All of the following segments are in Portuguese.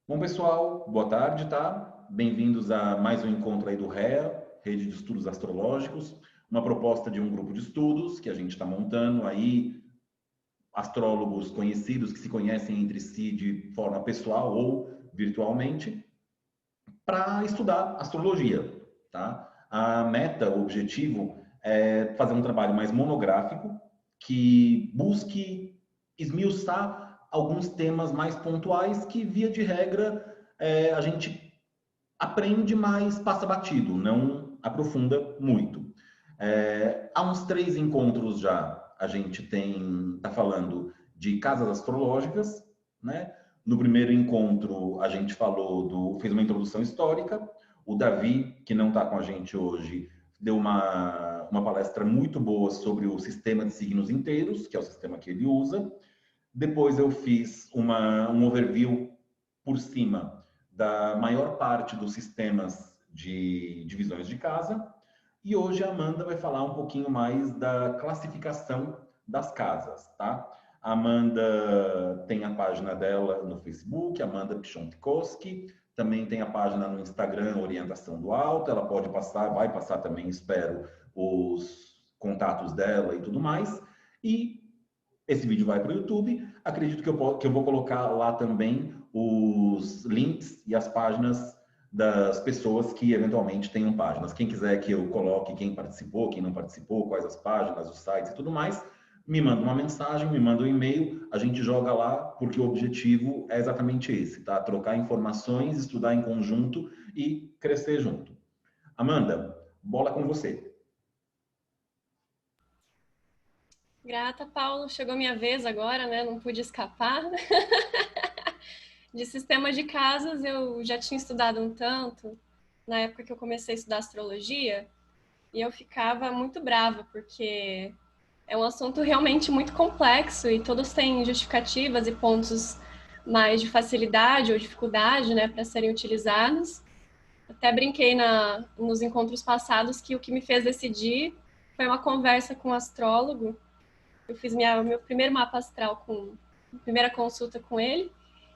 Bom, pessoal, boa tarde, tá? Bem-vindos a mais um encontro aí do REA, Rede de Estudos Astrológicos, uma proposta de um grupo de estudos que a gente está montando aí, astrólogos conhecidos que se conhecem entre si de forma pessoal ou virtualmente, para estudar astrologia, tá? A meta, o objetivo é fazer um trabalho mais monográfico que busque esmiuçar alguns temas mais pontuais que, via de regra, a gente aprende, mas passa batido, não aprofunda muito. Há uns 3 encontros já a gente está falando de casas astrológicas, né? No primeiro encontro a gente fez uma introdução histórica. O Davi, que não está com a gente hoje, deu uma palestra muito boa sobre o sistema de signos inteiros, que é o sistema que ele usa. Depois eu fiz um overview por cima da maior parte dos sistemas de divisões de casa. E hoje a Amanda vai falar um pouquinho mais da classificação das casas, tá? A Amanda tem a página dela no Facebook, Amanda Piontkowski, também tem a página no Instagram, Orientação do Alto. Ela pode passar, vai passar também, espero, os contatos dela e tudo mais. E esse vídeo vai para o YouTube. Acredito que eu vou colocar lá também os links e as páginas das pessoas que eventualmente tenham páginas. Quem quiser que eu coloque quem participou, quem não participou, quais as páginas, os sites e tudo mais, me manda uma mensagem, me manda um e-mail, a gente joga lá, porque o objetivo é exatamente esse, tá? Trocar informações, estudar em conjunto e crescer junto. Amanda, bola com você. Grata, Paulo. Chegou minha vez agora, né? Não pude escapar. De sistema de casas, eu já tinha estudado um tanto na época que eu comecei a estudar astrologia e eu ficava muito brava porque é um assunto realmente muito complexo e todos têm justificativas e pontos mais de facilidade ou dificuldade, né, para serem utilizados. Até brinquei nos encontros passados que o que me fez decidir foi uma conversa com um astrólogo. Eu fiz meu primeiro mapa astral primeira consulta com ele.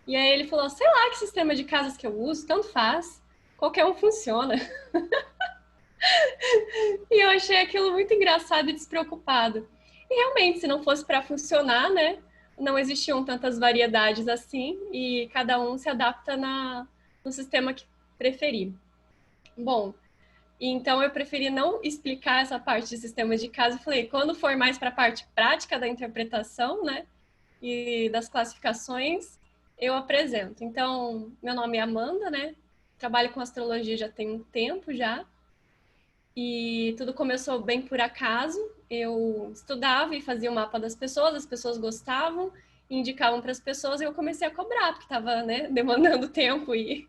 E aí ele falou, sei lá que sistema de casas que eu uso, tanto faz. Qualquer um funciona. E eu achei aquilo muito engraçado e despreocupado. E realmente, se não fosse para funcionar, né? Não existiam tantas variedades assim e cada um se adapta no sistema que preferir. Bom, então eu preferi não explicar essa parte de sistemas de casa. Falei, quando for mais para a parte prática da interpretação, né? E das classificações, eu apresento. Então, meu nome é Amanda, né? Trabalho com astrologia já tem um tempo já. E tudo começou bem por acaso. Eu estudava e fazia o mapa das pessoas, as pessoas gostavam, indicavam para as pessoas e eu comecei a cobrar, porque estava, né, demandando tempo e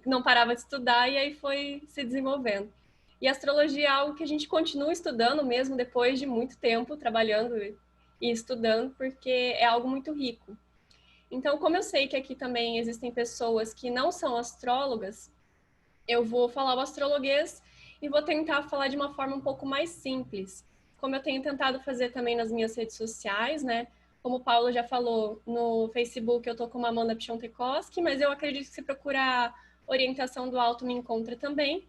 não parava de estudar, e aí foi se desenvolvendo. E astrologia é algo que a gente continua estudando mesmo depois de muito tempo trabalhando e estudando, porque é algo muito rico. Então, como eu sei que aqui também existem pessoas que não são astrólogas, eu vou falar o astrologuês e vou tentar falar de uma forma um pouco mais simples, como eu tenho tentado fazer também nas minhas redes sociais, né? Como o Paulo já falou, no Facebook eu tô com a Amanda Piontekowski, mas eu acredito que se procurar orientação do alto me encontra também.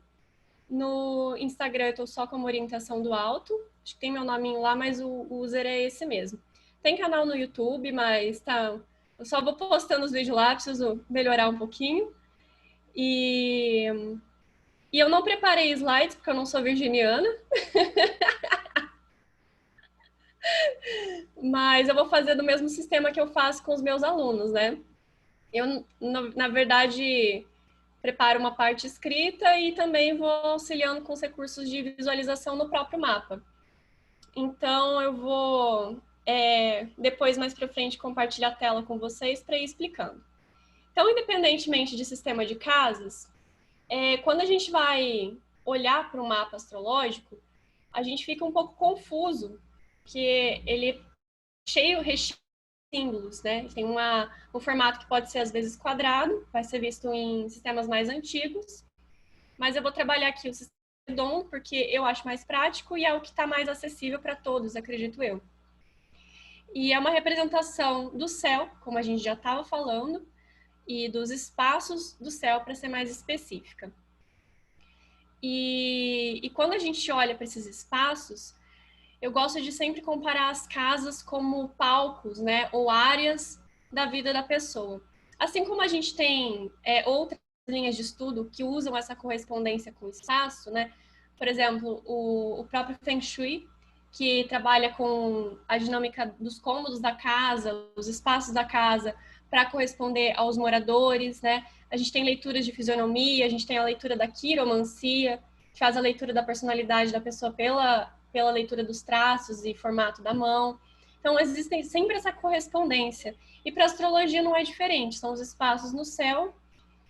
No Instagram eu tô só como orientação do alto, acho que tem meu nominho lá, mas o user é esse mesmo. Tem canal no YouTube, mas tá, eu só vou postando os vídeos lá, preciso melhorar um pouquinho. E e eu não preparei slides, porque eu não sou virginiana, mas eu vou fazer do mesmo sistema que eu faço com os meus alunos, né? Eu, na verdade, preparo uma parte escrita e também vou auxiliando com os recursos de visualização no próprio mapa. Então, eu vou, depois, mais para frente, compartilhar a tela com vocês para ir explicando. Então, independentemente de sistema de casas, quando a gente vai olhar para o mapa astrológico, a gente fica um pouco confuso, porque ele é cheio, recheio de símbolos, né? Tem um formato que pode ser, às vezes, quadrado, vai ser visto em sistemas mais antigos, mas eu vou trabalhar aqui o sistema redondo, porque eu acho mais prático e é o que está mais acessível para todos, acredito eu. E é uma representação do céu, como a gente já estava falando, e dos espaços do céu, para ser mais específica. E quando a gente olha para esses espaços, eu gosto de sempre comparar as casas como palcos, né, ou áreas da vida da pessoa. Assim como a gente tem outras linhas de estudo que usam essa correspondência com o espaço, né? Por exemplo, o próprio Feng Shui, que trabalha com a dinâmica dos cômodos da casa, os espaços da casa, para corresponder aos moradores, né? A gente tem leituras de fisionomia, a gente tem a leitura da quiromancia, que faz a leitura da personalidade da pessoa pela leitura dos traços e formato da mão. Então, existe sempre essa correspondência. E para a astrologia não é diferente, são os espaços no céu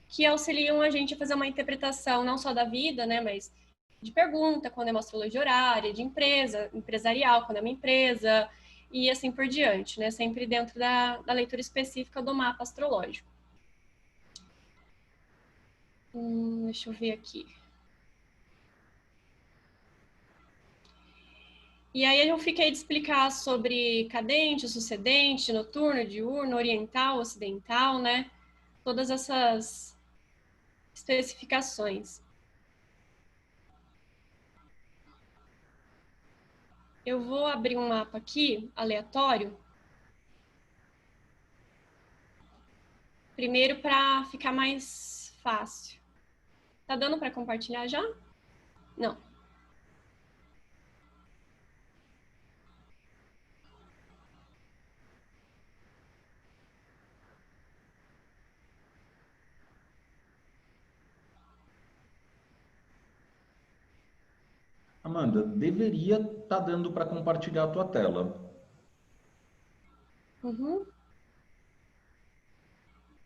que auxiliam a gente a fazer uma interpretação não só da vida, né, mas de pergunta, quando é uma astrologia horária, de empresa, empresarial, quando é uma empresa, e assim por diante, né, sempre dentro da leitura específica do mapa astrológico. Deixa eu ver aqui. E aí eu fiquei de explicar sobre cadente, sucedente, noturno, diurno, oriental, ocidental, né? Todas essas especificações. Eu vou abrir um mapa aqui, aleatório. Primeiro para ficar mais fácil. Tá dando para compartilhar já? Não. Amanda, deveria estar dando para compartilhar a tua tela. Uhum.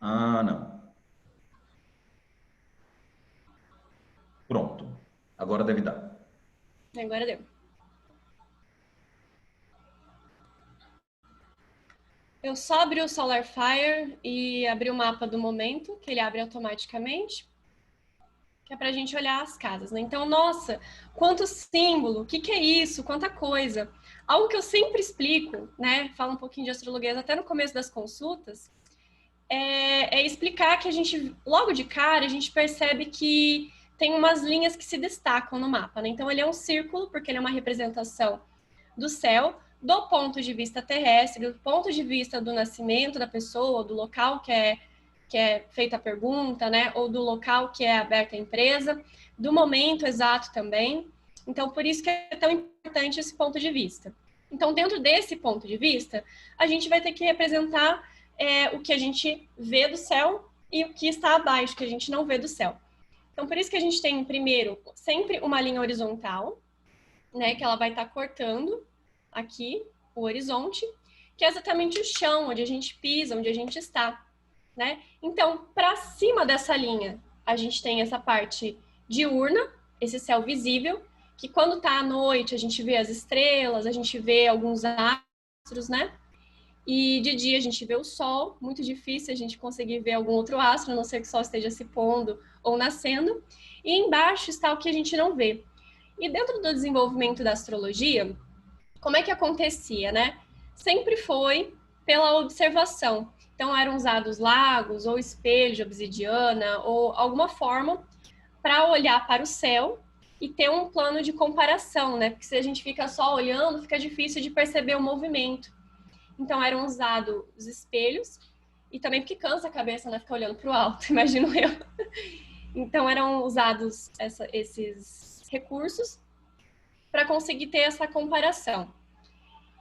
Ah, não. Pronto. Agora deve dar. Agora deu. Eu só abri o SolarFire e abri o mapa do momento, que ele abre automaticamente, que é para a gente olhar as casas, né? Então, nossa, quanto símbolo, o que é isso, quanta coisa. Algo que eu sempre explico, né? Falo um pouquinho de astrologia até no começo das consultas, é explicar que a gente, logo de cara, a gente percebe que tem umas linhas que se destacam no mapa, né? Então, ele é um círculo, porque ele é uma representação do céu, do ponto de vista terrestre, do ponto de vista do nascimento da pessoa, do local que é feita a pergunta, né? Ou do local que é aberta a empresa, do momento exato também. Então, por isso que é tão importante esse ponto de vista. Então, dentro desse ponto de vista, a gente vai ter que representar o que a gente vê do céu e o que está abaixo, que a gente não vê do céu. Então, por isso que a gente tem, primeiro, sempre uma linha horizontal, né? Que ela vai estar cortando aqui o horizonte, que é exatamente o chão, onde a gente pisa, onde a gente está, né? Então, para cima dessa linha, a gente tem essa parte diurna, esse céu visível, que quando está à noite a gente vê as estrelas, a gente vê alguns astros, né? E de dia a gente vê o sol, muito difícil a gente conseguir ver algum outro astro, a não ser que o sol esteja se pondo ou nascendo. E embaixo está o que a gente não vê. E dentro do desenvolvimento da astrologia, como é que acontecia, né? Sempre foi pela observação. Então, eram usados lagos ou espelhos de obsidiana ou alguma forma para olhar para o céu e ter um plano de comparação, né? Porque se a gente fica só olhando, fica difícil de perceber o movimento. Então, eram usados os espelhos e também porque cansa a cabeça, né? Ficar olhando para o alto, imagino eu. Então, eram usados esses recursos para conseguir ter essa comparação.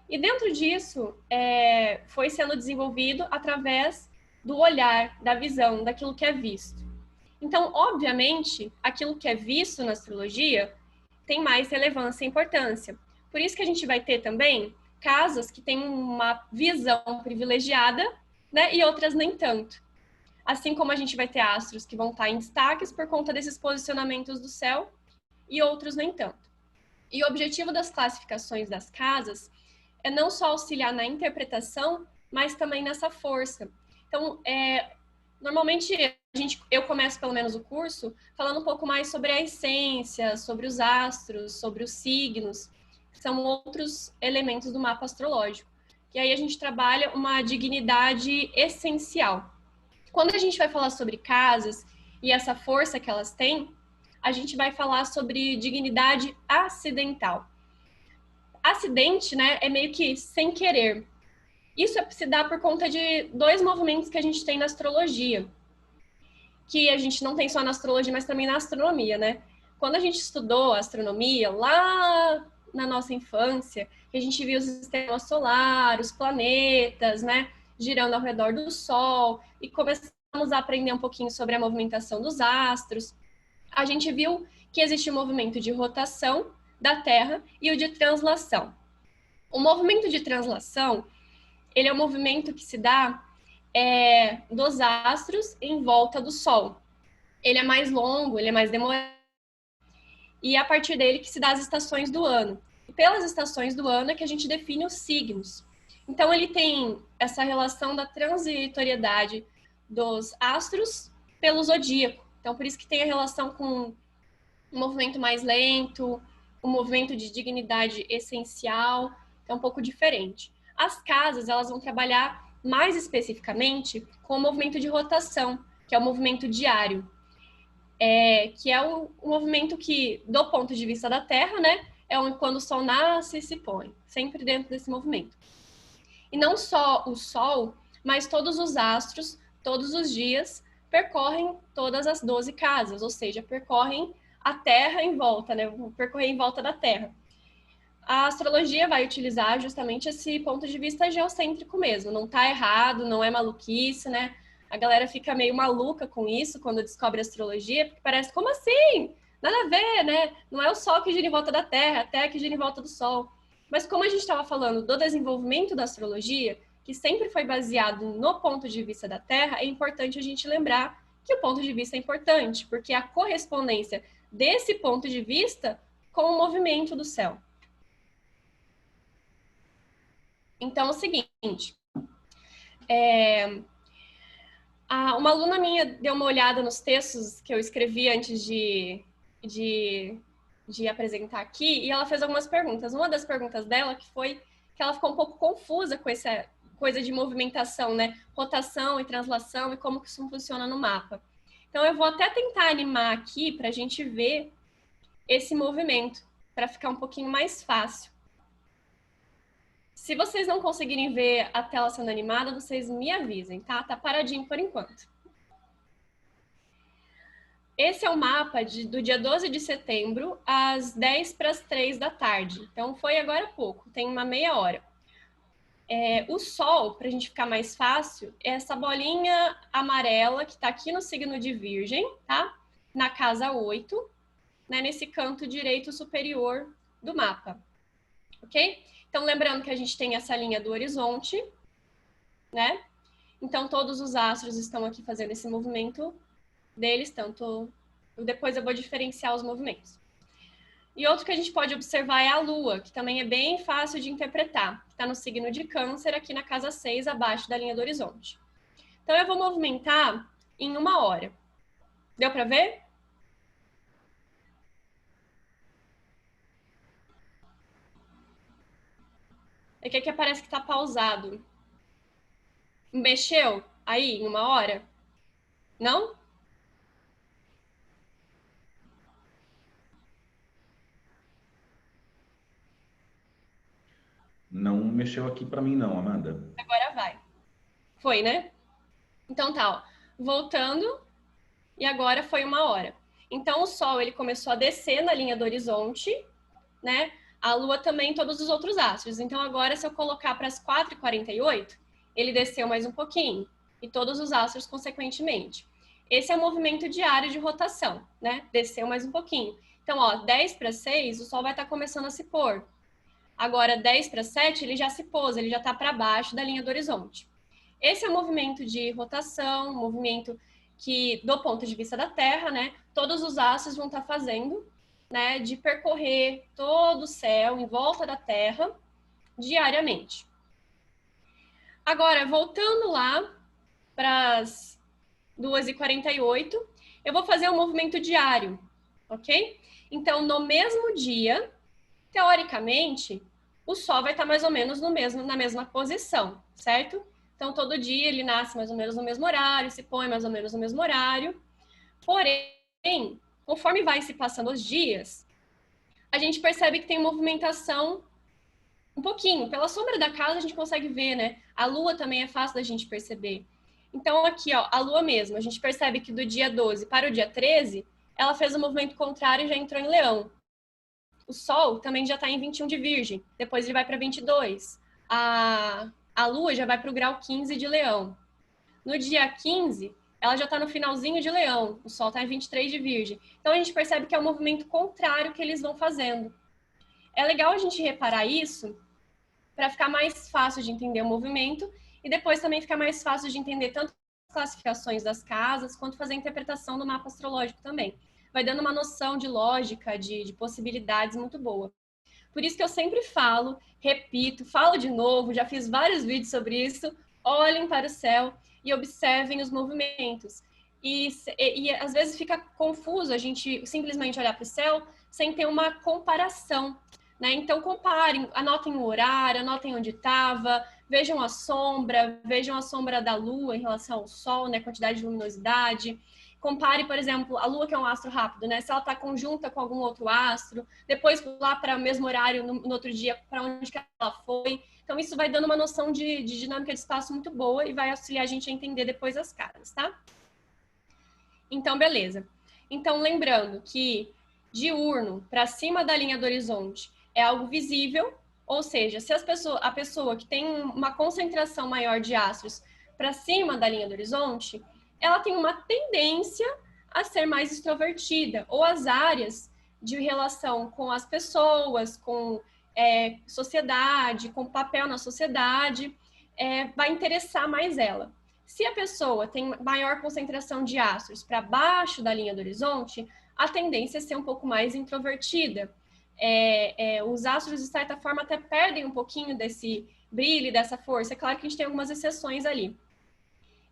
E dentro disso, foi sendo desenvolvido através do olhar, da visão, daquilo que é visto. Então, obviamente, aquilo que é visto na astrologia tem mais relevância e importância. Por isso que a gente vai ter também casas que têm uma visão privilegiada, né, e outras nem tanto. Assim como a gente vai ter astros que vão estar em destaques por conta desses posicionamentos do céu e outros nem tanto. E o objetivo das classificações das casas é não só auxiliar na interpretação, mas também nessa força. Então, normalmente eu começo pelo menos o curso falando um pouco mais sobre a essência, sobre os astros, sobre os signos, que são outros elementos do mapa astrológico. E aí a gente trabalha uma dignidade essencial. Quando a gente vai falar sobre casas e essa força que elas têm, a gente vai falar sobre dignidade acidental. Acidente, né, é meio que sem querer. Isso se dá por conta de dois movimentos que a gente tem na astrologia, que a gente não tem só na astrologia, mas também na astronomia, né? Quando a gente estudou astronomia lá na nossa infância, que a gente viu o sistema solar, os planetas, né, girando ao redor do Sol, e começamos a aprender um pouquinho sobre a movimentação dos astros, a gente viu que existe o movimento de rotação da Terra e o de translação. O movimento de translação, ele é um movimento que se dá dos astros em volta do Sol. Ele é mais longo, ele é mais demorado, e é a partir dele que se dá as estações do ano. E pelas estações do ano é que a gente define os signos. Então ele tem essa relação da transitoriedade dos astros pelo zodíaco. Então por isso que tem a relação com um movimento mais lento, um movimento de dignidade essencial, é um pouco diferente. As casas, elas vão trabalhar mais especificamente com o movimento de rotação, que é o movimento diário, que é o movimento que, do ponto de vista da Terra, né, é quando o Sol nasce e se põe, sempre dentro desse movimento. E não só o Sol, mas todos os astros, todos os dias, percorrem todas as 12 casas, ou seja, percorrem a Terra em volta, né, vão percorrer em volta da Terra. A astrologia vai utilizar justamente esse ponto de vista geocêntrico mesmo, não tá errado, não é maluquice, né? A galera fica meio maluca com isso quando descobre a astrologia, porque parece, como assim? Nada a ver, né? Não é o Sol que gira em volta da Terra, a Terra que gira em volta do Sol. Mas como a gente estava falando do desenvolvimento da astrologia, que sempre foi baseado no ponto de vista da Terra, é importante a gente lembrar que o ponto de vista é importante, porque é a correspondência desse ponto de vista com o movimento do céu. Então, é o seguinte, uma aluna minha deu uma olhada nos textos que eu escrevi antes de apresentar aqui, e ela fez algumas perguntas. Uma das perguntas dela que foi que ela ficou um pouco confusa com essa coisa de movimentação, né? Rotação e translação e como que isso funciona no mapa. Então, eu vou até tentar animar aqui para a gente ver esse movimento, para ficar um pouquinho mais fácil. Se vocês não conseguirem ver a tela sendo animada, vocês me avisem, tá? Tá paradinho por enquanto. Esse é o mapa do dia 12 de setembro, às 10 para as 3 da tarde. Então, foi agora há pouco, tem uma meia hora. O Sol, para a gente ficar mais fácil, é essa bolinha amarela que está aqui no signo de Virgem, tá? Na casa 8, né? Nesse canto direito superior do mapa, ok? Então, lembrando que a gente tem essa linha do horizonte, né? Então, todos os astros estão aqui fazendo esse movimento deles, tanto... Depois eu vou diferenciar os movimentos. E outro que a gente pode observar é a Lua, que também é bem fácil de interpretar. Está no signo de Câncer, aqui na casa 6, abaixo da linha do horizonte. Então, eu vou movimentar em 1 hora. Deu para ver? É que aqui parece que está pausado. Mexeu aí em 1 hora? Não? Não mexeu aqui para mim não, Amanda. Agora vai. Foi, né? Então tá, ó. Voltando, e agora foi 1 hora. Então o Sol ele começou a descer na linha do horizonte, né? A Lua também, todos os outros astros. Então agora, se eu colocar para as 4h48, ele desceu mais um pouquinho. E todos os astros consequentemente. Esse é o movimento diário de rotação, né? Desceu mais um pouquinho. Então, ó, 10 para 6, o Sol vai estar começando a se pôr. Agora, 10 para 7, ele já se pôs, ele já está para baixo da linha do horizonte. Esse é o movimento de rotação, movimento que, do ponto de vista da Terra, né, todos os astros vão estar fazendo, né, de percorrer todo o céu em volta da Terra diariamente. Agora, voltando lá para as 2h48, eu vou fazer um movimento diário, ok? Então, no mesmo dia, teoricamente, o Sol vai estar mais ou menos na mesma posição, certo? Então, todo dia ele nasce mais ou menos no mesmo horário, se põe mais ou menos no mesmo horário. Porém, conforme vai se passando os dias, a gente percebe que tem movimentação um pouquinho. Pela sombra da casa a gente consegue ver, né? A lua também é fácil da gente perceber. Então, aqui, ó, a lua mesmo, a gente percebe que do dia 12 para o dia 13, ela fez o movimento contrário e já entrou em Leão. O Sol também já está em 21 de Virgem, depois ele vai para 22. A Lua já vai para o grau 15 de Leão. No dia 15, ela já está no finalzinho de Leão, o Sol está em 23 de Virgem. Então a gente percebe que é o movimento contrário que eles vão fazendo. É legal a gente reparar isso para ficar mais fácil de entender o movimento e depois também ficar mais fácil de entender tanto as classificações das casas quanto fazer a interpretação do mapa astrológico também. Vai dando uma noção de lógica, de possibilidades muito boa. Por isso que eu sempre falo, repito, falo de novo, já fiz vários vídeos sobre isso, olhem para o céu e observem os movimentos. E às vezes fica confuso a gente simplesmente olhar para o céu sem ter uma comparação, né? Então comparem, anotem o horário, anotem onde estava, vejam a sombra da lua em relação ao sol, né? Quantidade de luminosidade. Compare, por exemplo, a Lua, que é um astro rápido, né? Se ela está conjunta com algum outro astro, depois lá para o mesmo horário, no outro dia, para onde que ela foi. Então, isso vai dando uma noção de dinâmica de espaço muito boa e vai auxiliar a gente a entender depois as casas, tá? Então, beleza. Então, lembrando que diurno para cima da linha do horizonte é algo visível, ou seja, se a pessoa que tem uma concentração maior de astros para cima da linha do horizonte, ela tem uma tendência a ser mais extrovertida, ou as áreas de relação com as pessoas, com sociedade, com papel na sociedade, vai interessar mais ela. Se a pessoa tem maior concentração de astros para baixo da linha do horizonte, a tendência é ser um pouco mais introvertida. Os astros, de certa forma, até perdem um pouquinho desse brilho, dessa força. É claro que a gente tem algumas exceções ali.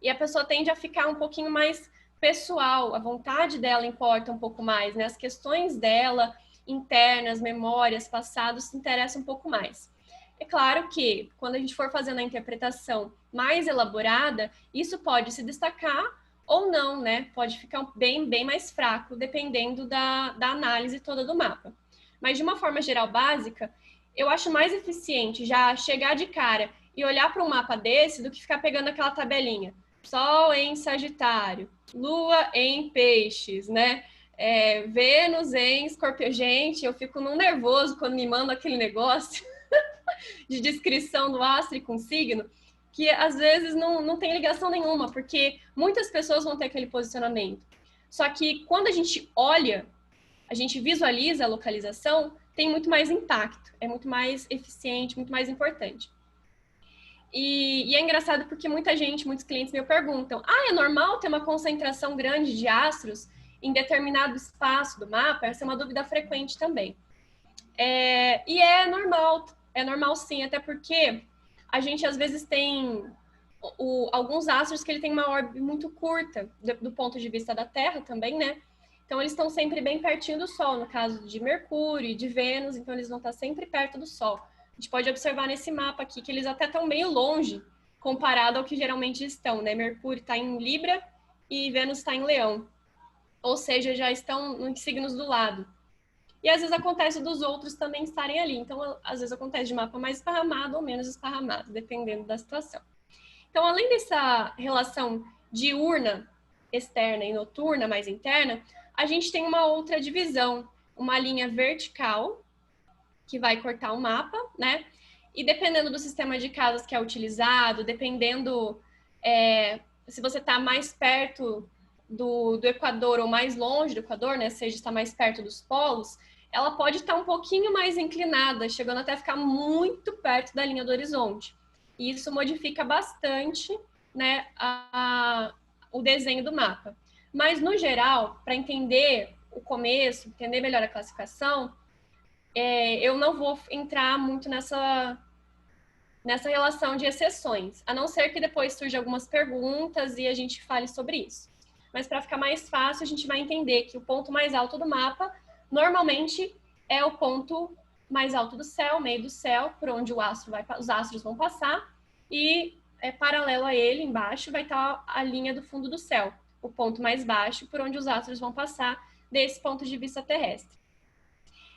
E a pessoa tende a ficar um pouquinho mais pessoal, a vontade dela importa um pouco mais, né? As questões dela, internas, memórias, passados, se interessam um pouco mais. É claro que, quando a gente for fazendo a interpretação mais elaborada, isso pode se destacar ou não, né? Pode ficar bem mais fraco, dependendo da análise toda do mapa. Mas, de uma forma geral básica, eu acho mais eficiente já chegar de cara e olhar para um mapa desse do que ficar pegando aquela tabelinha. Sol em Sagitário, Lua em Peixes, né? Vênus em Escorpião. Gente, eu fico num nervoso quando me mandam aquele negócio de descrição do astro com signo, que às vezes não tem ligação nenhuma, porque muitas pessoas vão ter aquele posicionamento. Só que quando a gente olha, a gente visualiza a localização, tem muito mais impacto, é muito mais eficiente, muito mais importante. E é engraçado porque muitos clientes me perguntam: é normal ter uma concentração grande de astros em determinado espaço do mapa? Essa é uma dúvida frequente também. E é normal sim, até porque a gente às vezes tem alguns astros que ele tem uma órbita muito curta do ponto de vista da Terra também, né? Então eles estão sempre bem pertinho do Sol, no caso de Mercúrio e de Vênus, então eles vão estar sempre perto do Sol. A gente pode observar nesse mapa aqui que eles até estão meio longe comparado ao que geralmente estão, né? Mercúrio está em Libra e Vênus está em Leão. Ou seja, já estão nos signos do lado. E às vezes acontece dos outros também estarem ali. Então, às vezes acontece de mapa mais esparramado ou menos esparramado, dependendo da situação. Então, além dessa relação diurna, externa e noturna, mais interna, a gente tem uma outra divisão, uma linha vertical, que vai cortar o mapa, né? E dependendo do sistema de casas que é utilizado, dependendo se você está mais perto do Equador ou mais longe do Equador, né? Seja, está mais perto dos polos, ela pode estar um pouquinho mais inclinada, chegando até a ficar muito perto da linha do horizonte. E isso modifica bastante, né, o desenho do mapa. Mas, no geral, para entender o começo, entender melhor a classificação, eu não vou entrar muito nessa relação de exceções, a não ser que depois surjam algumas perguntas e a gente fale sobre isso. Mas para ficar mais fácil, a gente vai entender que o ponto mais alto do mapa, normalmente, é o ponto mais alto do céu, meio do céu, por onde os astros vão passar, e paralelo a ele, embaixo, vai estar a linha do fundo do céu, o ponto mais baixo, por onde os astros vão passar desse ponto de vista terrestre.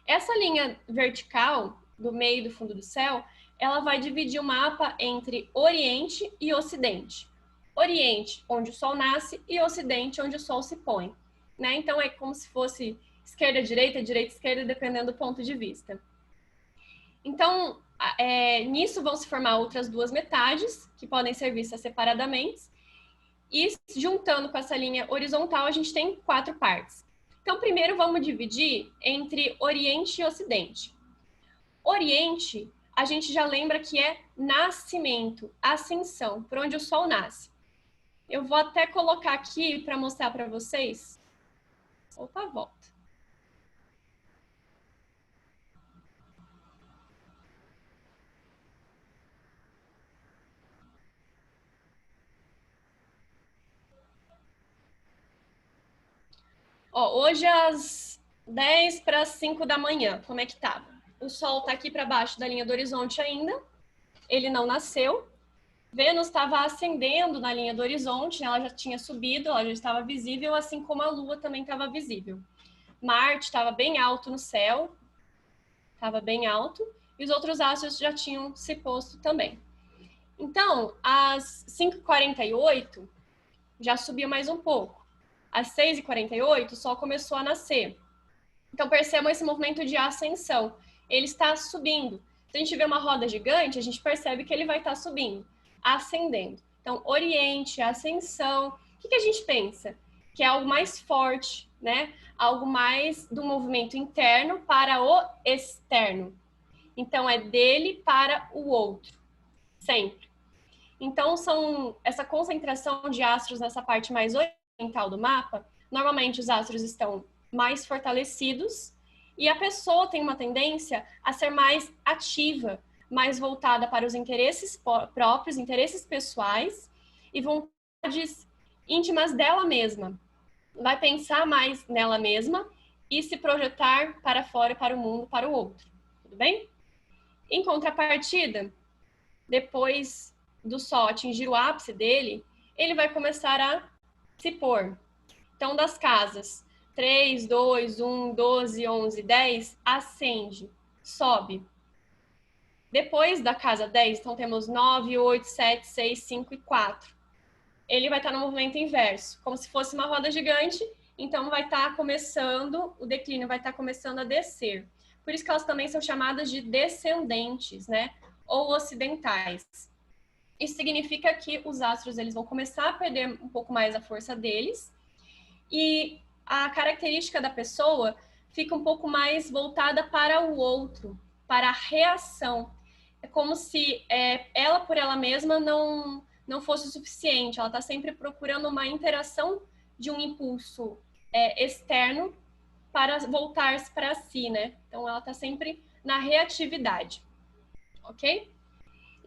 Essa linha vertical, do meio do fundo do céu, ela vai dividir o mapa entre Oriente e Ocidente. Oriente, onde o Sol nasce, e Ocidente, onde o Sol se põe. Né? Então, é como se fosse esquerda-direita, direita-esquerda, dependendo do ponto de vista. Então, nisso vão se formar outras duas metades, que podem ser vistas separadamente. E juntando com essa linha horizontal, a gente tem 4 partes. Então, primeiro vamos dividir entre Oriente e Ocidente. Oriente, a gente já lembra que é nascimento, ascensão, por onde o Sol nasce. Eu vou até colocar aqui para mostrar para vocês. Opa, volta. Ó, hoje às 10 para as 5 da manhã, como é que tava? O Sol está aqui para baixo da linha do horizonte ainda, ele não nasceu. Vênus estava ascendendo na linha do horizonte, ela já tinha subido, ela já estava visível, assim como a Lua também estava visível. Marte estava bem alto no céu, estava bem alto, e os outros astros já tinham se posto também. Então, às 5h48, já subiu mais um pouco. Às 6h48, o Sol começou a nascer. Então, percebam esse movimento de ascensão. Ele está subindo. Se a gente vê uma roda gigante, a gente percebe que ele vai estar subindo, ascendendo. Então, Oriente, ascensão. O que a gente pensa? Que é algo mais forte, né? Algo mais do movimento interno para o externo. Então, é dele para o outro, sempre. Então, essa concentração de astros nessa parte mais oriental do mapa, normalmente os astros estão mais fortalecidos e a pessoa tem uma tendência a ser mais ativa, mais voltada para os interesses próprios, interesses pessoais e vontades íntimas dela mesma. Vai pensar mais nela mesma e se projetar para fora, para o mundo, para o outro. Tudo bem? Em contrapartida, depois do Sol atingir o ápice dele, ele vai começar a se pôr. Então, das casas 3, 2, 1, 12, 11, 10, ascende, sobe. Depois da casa 10, então temos 9, 8, 7, 6, 5 e 4. Ele vai estar no movimento inverso, como se fosse uma roda gigante, então vai estar começando, o declínio vai estar começando a descer. Por isso que elas também são chamadas de descendentes, né? Ou ocidentais. Isso significa que os astros eles vão começar a perder um pouco mais a força deles e a característica da pessoa fica um pouco mais voltada para o outro, para a reação. É como se ela por ela mesma não fosse o suficiente. Ela está sempre procurando uma interação de um impulso externo para voltar-se para si, né? Então, ela está sempre na reatividade, ok?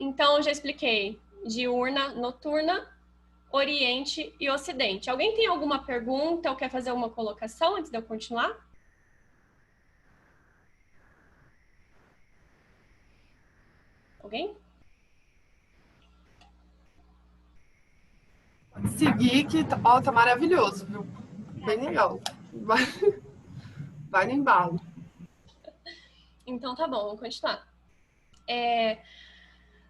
Então, eu já expliquei diurna, noturna, Oriente e Ocidente. Alguém tem alguma pergunta ou quer fazer uma colocação antes de eu continuar? Alguém? Pode seguir que tá maravilhoso, viu? Bem legal. Vai no embalo. Então tá bom, vamos continuar.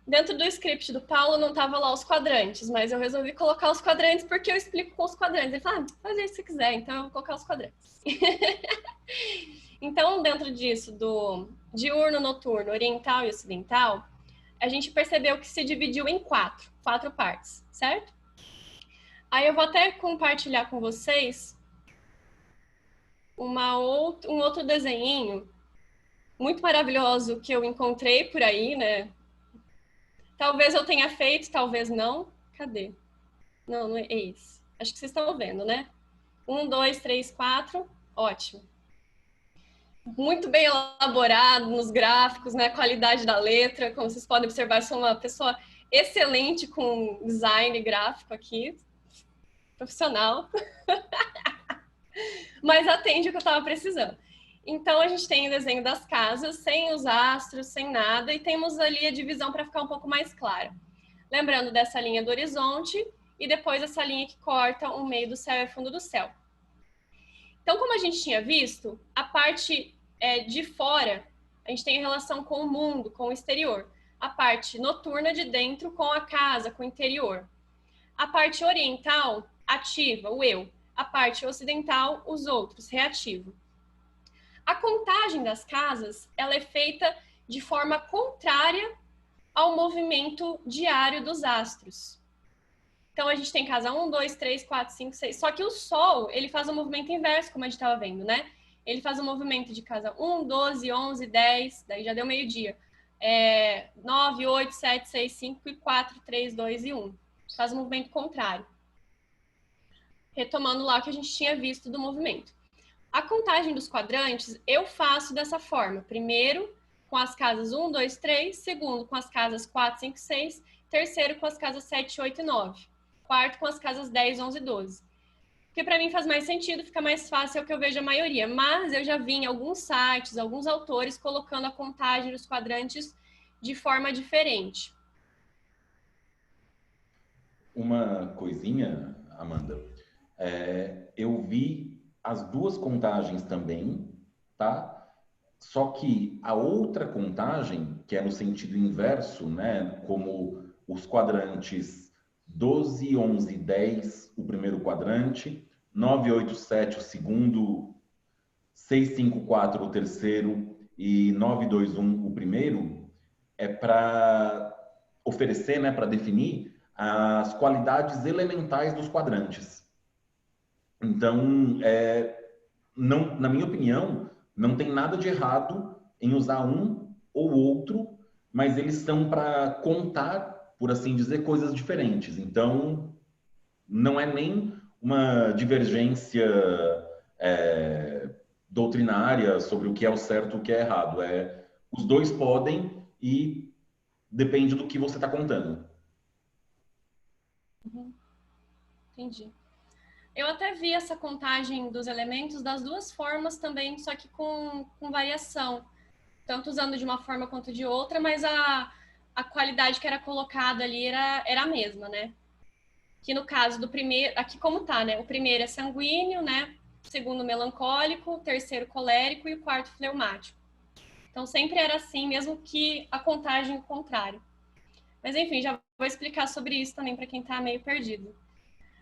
Dentro do script do Paulo não tava lá os quadrantes, mas eu resolvi colocar os quadrantes porque eu explico com os quadrantes. Ele fala, faz isso se quiser, então eu vou colocar os quadrantes. Então, dentro disso, do diurno, noturno, oriental e ocidental, a gente percebeu que se dividiu em quatro partes, certo? Aí eu vou até compartilhar com vocês um outro desenhinho muito maravilhoso que eu encontrei por aí, né? Talvez eu tenha feito, talvez não. Cadê? Não é esse. Acho que vocês estão vendo, né? 1, 2, 3, 4. Ótimo. Muito bem elaborado nos gráficos, né? A qualidade da letra, como vocês podem observar, eu sou uma pessoa excelente com design gráfico aqui. Profissional. Mas atende o que eu estava precisando. Então, a gente tem o desenho das casas, sem os astros, sem nada, e temos ali a divisão para ficar um pouco mais clara. Lembrando dessa linha do horizonte e depois essa linha que corta o meio do céu e o fundo do céu. Então, como a gente tinha visto, a parte de fora, a gente tem a relação com o mundo, com o exterior. A parte noturna de dentro com a casa, com o interior. A parte oriental, ativa, o eu. A parte ocidental, os outros, reativo. A contagem das casas, ela é feita de forma contrária ao movimento diário dos astros. Então, a gente tem casa 1, 2, 3, 4, 5, 6. Só que o Sol, ele faz o movimento inverso, como a gente estava vendo, né? Ele faz o movimento de casa 1, 12, 11, 10, daí já deu meio-dia. 9, 8, 7, 6, 5 e 4, 3, 2 e 1. Faz o movimento contrário. Retomando lá o que a gente tinha visto do movimento. A contagem dos quadrantes eu faço dessa forma. Primeiro, com as casas 1, 2, 3. Segundo, com as casas 4, 5, 6. Terceiro, com as casas 7, 8 e 9. Quarto, com as casas 10, 11 e 12. Porque para mim faz mais sentido, fica mais fácil, é o que eu vejo a maioria. Mas eu já vi em alguns sites, alguns autores, colocando a contagem dos quadrantes de forma diferente. Uma coisinha, Amanda, eu vi as duas contagens também, tá? Só que a outra contagem, que é no sentido inverso, né? Como os quadrantes 12, 11, 10, o primeiro quadrante, 9, 8, 7, o segundo, 6, 5, 4, o terceiro e 9, 2, 1, o primeiro, é para oferecer, né, para definir as qualidades elementais dos quadrantes. Então, não, na minha opinião, não tem nada de errado em usar um ou outro, mas eles são para contar, por assim dizer, coisas diferentes. Então, não é nem uma divergência doutrinária sobre o que é o certo e o que é errado. Os dois podem e depende do que você está contando. Entendi. Eu até vi essa contagem dos elementos das duas formas também, só que com variação. Tanto usando de uma forma quanto de outra, mas a qualidade que era colocada ali era a mesma, né? Que no caso do primeiro, aqui como tá, né? O primeiro é sanguíneo, né? O segundo melancólico, o terceiro colérico e o quarto fleumático. Então sempre era assim, mesmo que a contagem o contrário. Mas enfim, já vou explicar sobre isso também para quem tá meio perdido.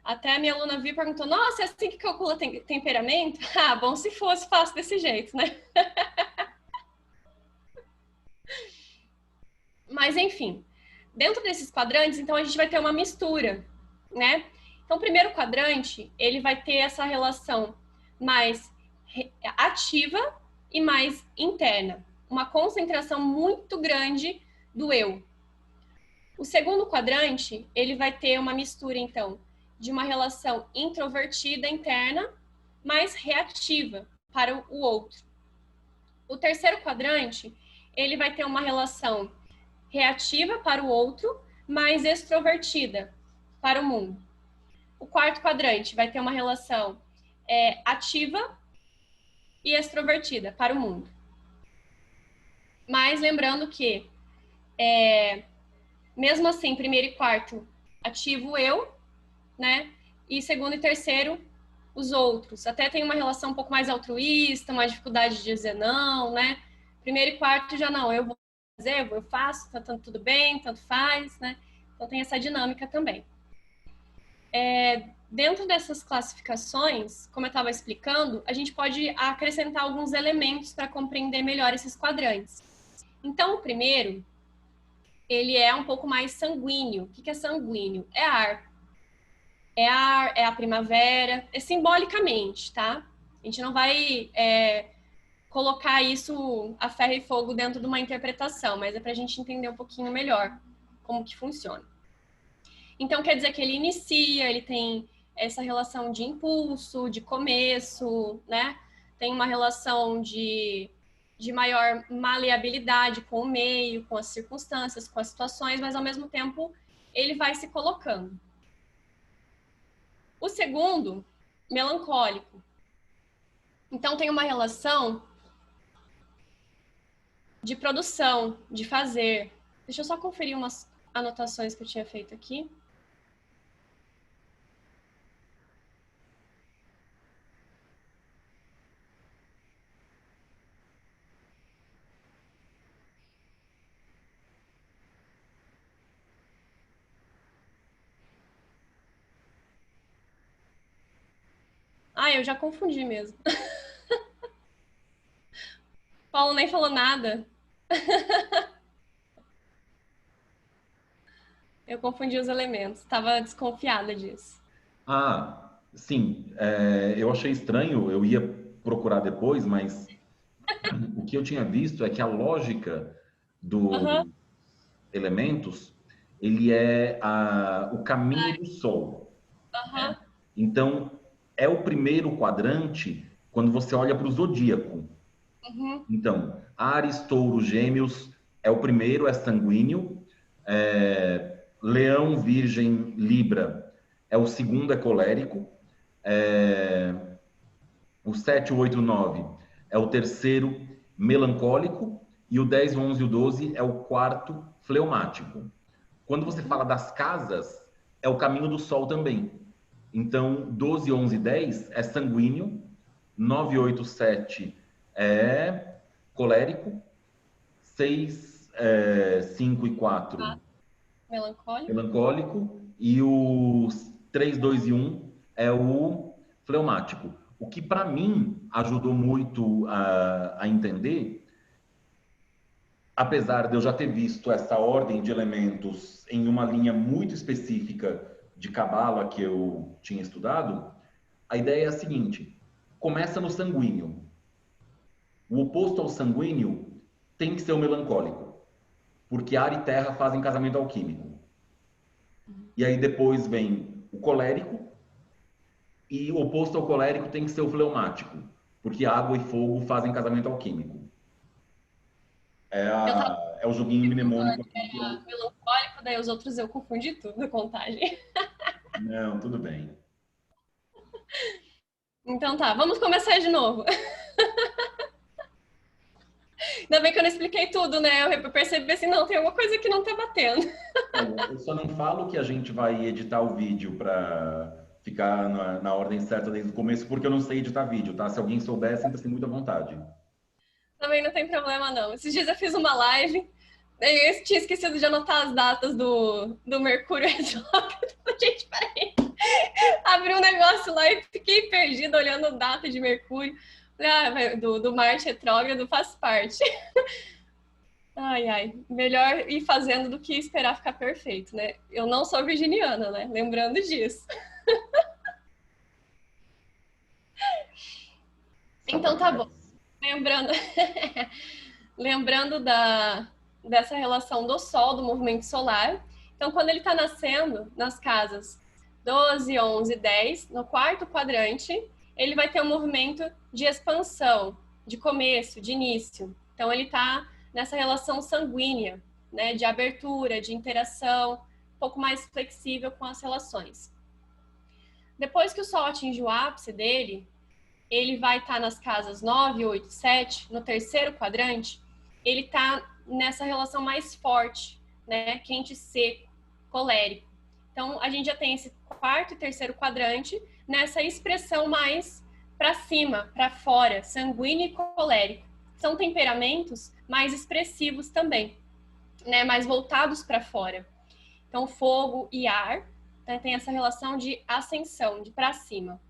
Até a minha aluna viu e perguntou: nossa, é assim que calcula temperamento? Ah, bom, se fosse fácil desse jeito, né? Mas, enfim, dentro desses quadrantes, então, a gente vai ter uma mistura, né? Então, o primeiro quadrante, ele vai ter essa relação mais ativa e mais interna. Uma concentração muito grande do eu. O segundo quadrante, ele vai ter uma mistura, então, de uma relação introvertida interna, mais reativa para o outro. O terceiro quadrante, ele vai ter uma relação reativa para o outro, mais extrovertida para o mundo. O quarto quadrante vai ter uma relação ativa e extrovertida para o mundo. Mas lembrando que, mesmo assim, primeiro e quarto, ativo eu, né? E segundo e terceiro, os outros. Até tem uma relação um pouco mais altruísta, uma dificuldade de dizer não, né? Primeiro e quarto já não, eu vou fazer, eu faço, tá tudo bem, tanto faz, né? Então tem essa dinâmica também. Dentro dessas classificações, como eu estava explicando, a gente pode acrescentar alguns elementos para compreender melhor esses quadrantes. Então, o primeiro, ele é um pouco mais sanguíneo. O que é sanguíneo? É ar. É ar, é a primavera, simbolicamente, tá? A gente não vai colocar isso a ferro e fogo dentro de uma interpretação, mas é para a gente entender um pouquinho melhor como que funciona. Então, quer dizer que ele inicia, ele tem essa relação de impulso, de começo, né? Tem uma relação de maior maleabilidade com o meio, com as circunstâncias, com as situações, mas ao mesmo tempo ele vai se colocando. O segundo, melancólico. Então, tem uma relação de produção, de fazer. Deixa eu só conferir umas anotações que eu tinha feito aqui. Ah, eu já confundi mesmo. Paulo nem falou nada. Eu confundi os elementos. Estava desconfiada disso. Ah, sim. Eu achei estranho, eu ia procurar depois, mas o que eu tinha visto é que a lógica dos Aham, elementos, ele é o caminho do Sol, aham, né? Então, é o primeiro quadrante quando você olha para o zodíaco. uhum, Então, Áries, Touro, Gêmeos é o primeiro, é sanguíneo. Leão, Virgem, Libra é o segundo, é colérico. É, o 7, o 8, o 9 é o terceiro, melancólico. E o 10, o 11 e o 12 é o quarto, fleumático. Quando você uhum. fala das casas, é o caminho do Sol também. Então, 12, 11 e 10 é sanguíneo. 9, 8, 7 é colérico. 6, 5 e 4 Melancólico. melancólico. E os 3, 2 e 1 é o fleumático. O que para mim ajudou muito a entender, apesar de eu já ter visto essa ordem de elementos em uma linha muito específica de cabala que eu tinha estudado, a ideia é a seguinte: começa no sanguíneo. O oposto ao sanguíneo tem que ser o melancólico, porque ar e terra fazem casamento alquímico. E aí depois vem o colérico, e o oposto ao colérico tem que ser o fleumático, porque água e fogo fazem casamento alquímico. Eu tava É o joguinho mnemônico aqui que eu. melancólico, daí os outros eu confundi tudo, a contagem. Não, tudo bem. Então tá, vamos começar de novo. Ainda bem que eu não expliquei tudo, né? Eu percebi assim, não, tem alguma coisa que não tá batendo. Olha, eu só não falo que a gente vai editar o vídeo para ficar na ordem certa desde o começo, porque eu não sei editar vídeo, tá? Se alguém souber, sinta-se muito à vontade. Também não tem problema, não. Esses dias eu fiz uma live, eu tinha esquecido de anotar as datas do Mercúrio retrógrado. Gente, peraí. Abri um negócio lá e fiquei perdida olhando data de Mercúrio. Do Marte retrógrado faz parte. Ai, ai. Melhor ir fazendo do que esperar ficar perfeito, né? Eu não sou virginiana, né? Lembrando disso. Então tá bom. Sapatões. Lembrando, lembrando dessa relação do Sol, do movimento solar. Então, quando ele está nascendo nas casas 12, 11, 10, no quarto quadrante, ele vai ter um movimento de expansão, de começo, de início. Então, ele está nessa relação sanguínea, né, de abertura, de interação, um pouco mais flexível com as relações. Depois que o Sol atinge o ápice dele, ele vai estar nas casas 9, 8, 7, no terceiro quadrante, ele está nessa relação mais forte, né? Quente, seco, colérico. Então, a gente já tem esse quarto e terceiro quadrante nessa expressão mais para cima, para fora, sanguíneo e colérico. São temperamentos mais expressivos também, né? Mais voltados para fora. Então, fogo e ar, né? Tem essa relação de ascensão, de para cima.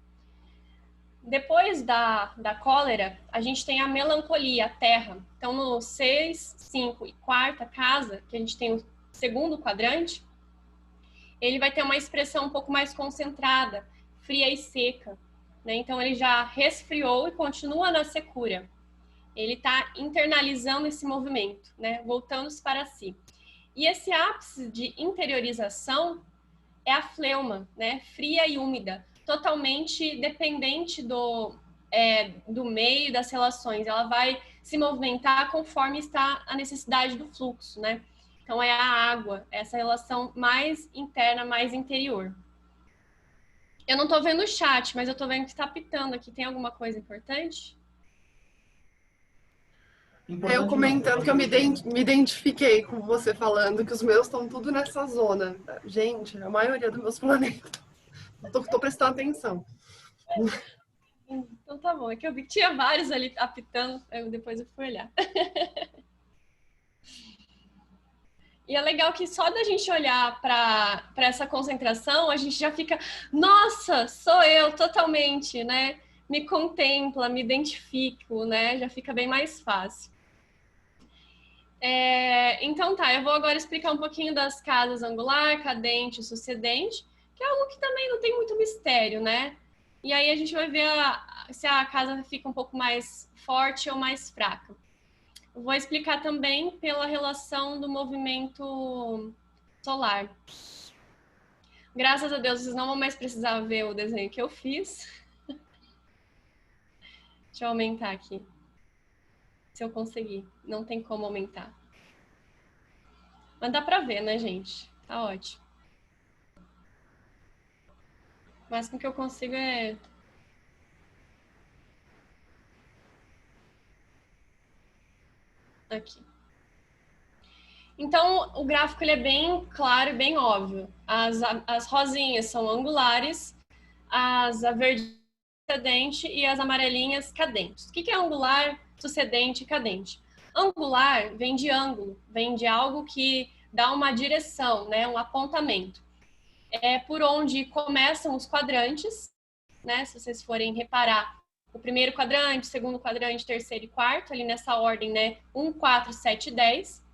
Depois da cólera, a gente tem a melancolia, a terra. Então, no 6, 5 e quarta casa, que a gente tem o segundo quadrante, ele vai ter uma expressão um pouco mais concentrada, fria e seca, né? Então, ele já resfriou e continua na secura. Ele está internalizando esse movimento, né? Voltando-se para si. E esse ápice de interiorização é a fleuma, né? Fria e úmida, totalmente dependente do meio, das relações. Ela vai se movimentar conforme está a necessidade do fluxo, né? Então é a água, essa relação mais interna, mais interior. Eu não estou vendo o chat, mas eu estou vendo que está pitando aqui. Tem alguma coisa importante? Eu comentando que eu me identifiquei com você falando que os meus estão tudo nessa zona. Gente, a maioria dos meus planetas. Tô prestando atenção. Então tá bom. É que eu vi que tinha vários ali apitando, depois eu fui olhar. E é legal que só da gente olhar para essa concentração, a gente já fica, nossa, sou eu totalmente, né? Me contempla, me identifico, né? Já fica bem mais fácil. Então tá, eu vou agora explicar um pouquinho das casas angular, cadente e sucedente, que é algo que também não tem muito mistério, né? E aí a gente vai ver se a casa fica um pouco mais forte ou mais fraca. Eu vou explicar também pela relação do movimento solar. Graças a Deus, vocês não vão mais precisar ver o desenho que eu fiz. Deixa eu aumentar aqui. Se eu conseguir. Não tem como aumentar. Mas dá pra ver, né, gente? Tá ótimo. O máximo que eu consigo é... aqui. Então, o gráfico ele é bem claro e bem óbvio. As rosinhas são angulares, as verdes sucedente e as amarelinhas cadentes. O que é angular, sucedente e cadente? Angular vem de ângulo, vem de algo que dá uma direção, né, um apontamento. É por onde começam os quadrantes, né, se vocês forem reparar, o primeiro quadrante, segundo quadrante, terceiro e quarto, ali nessa ordem, né, 1, 4, 7 e 10,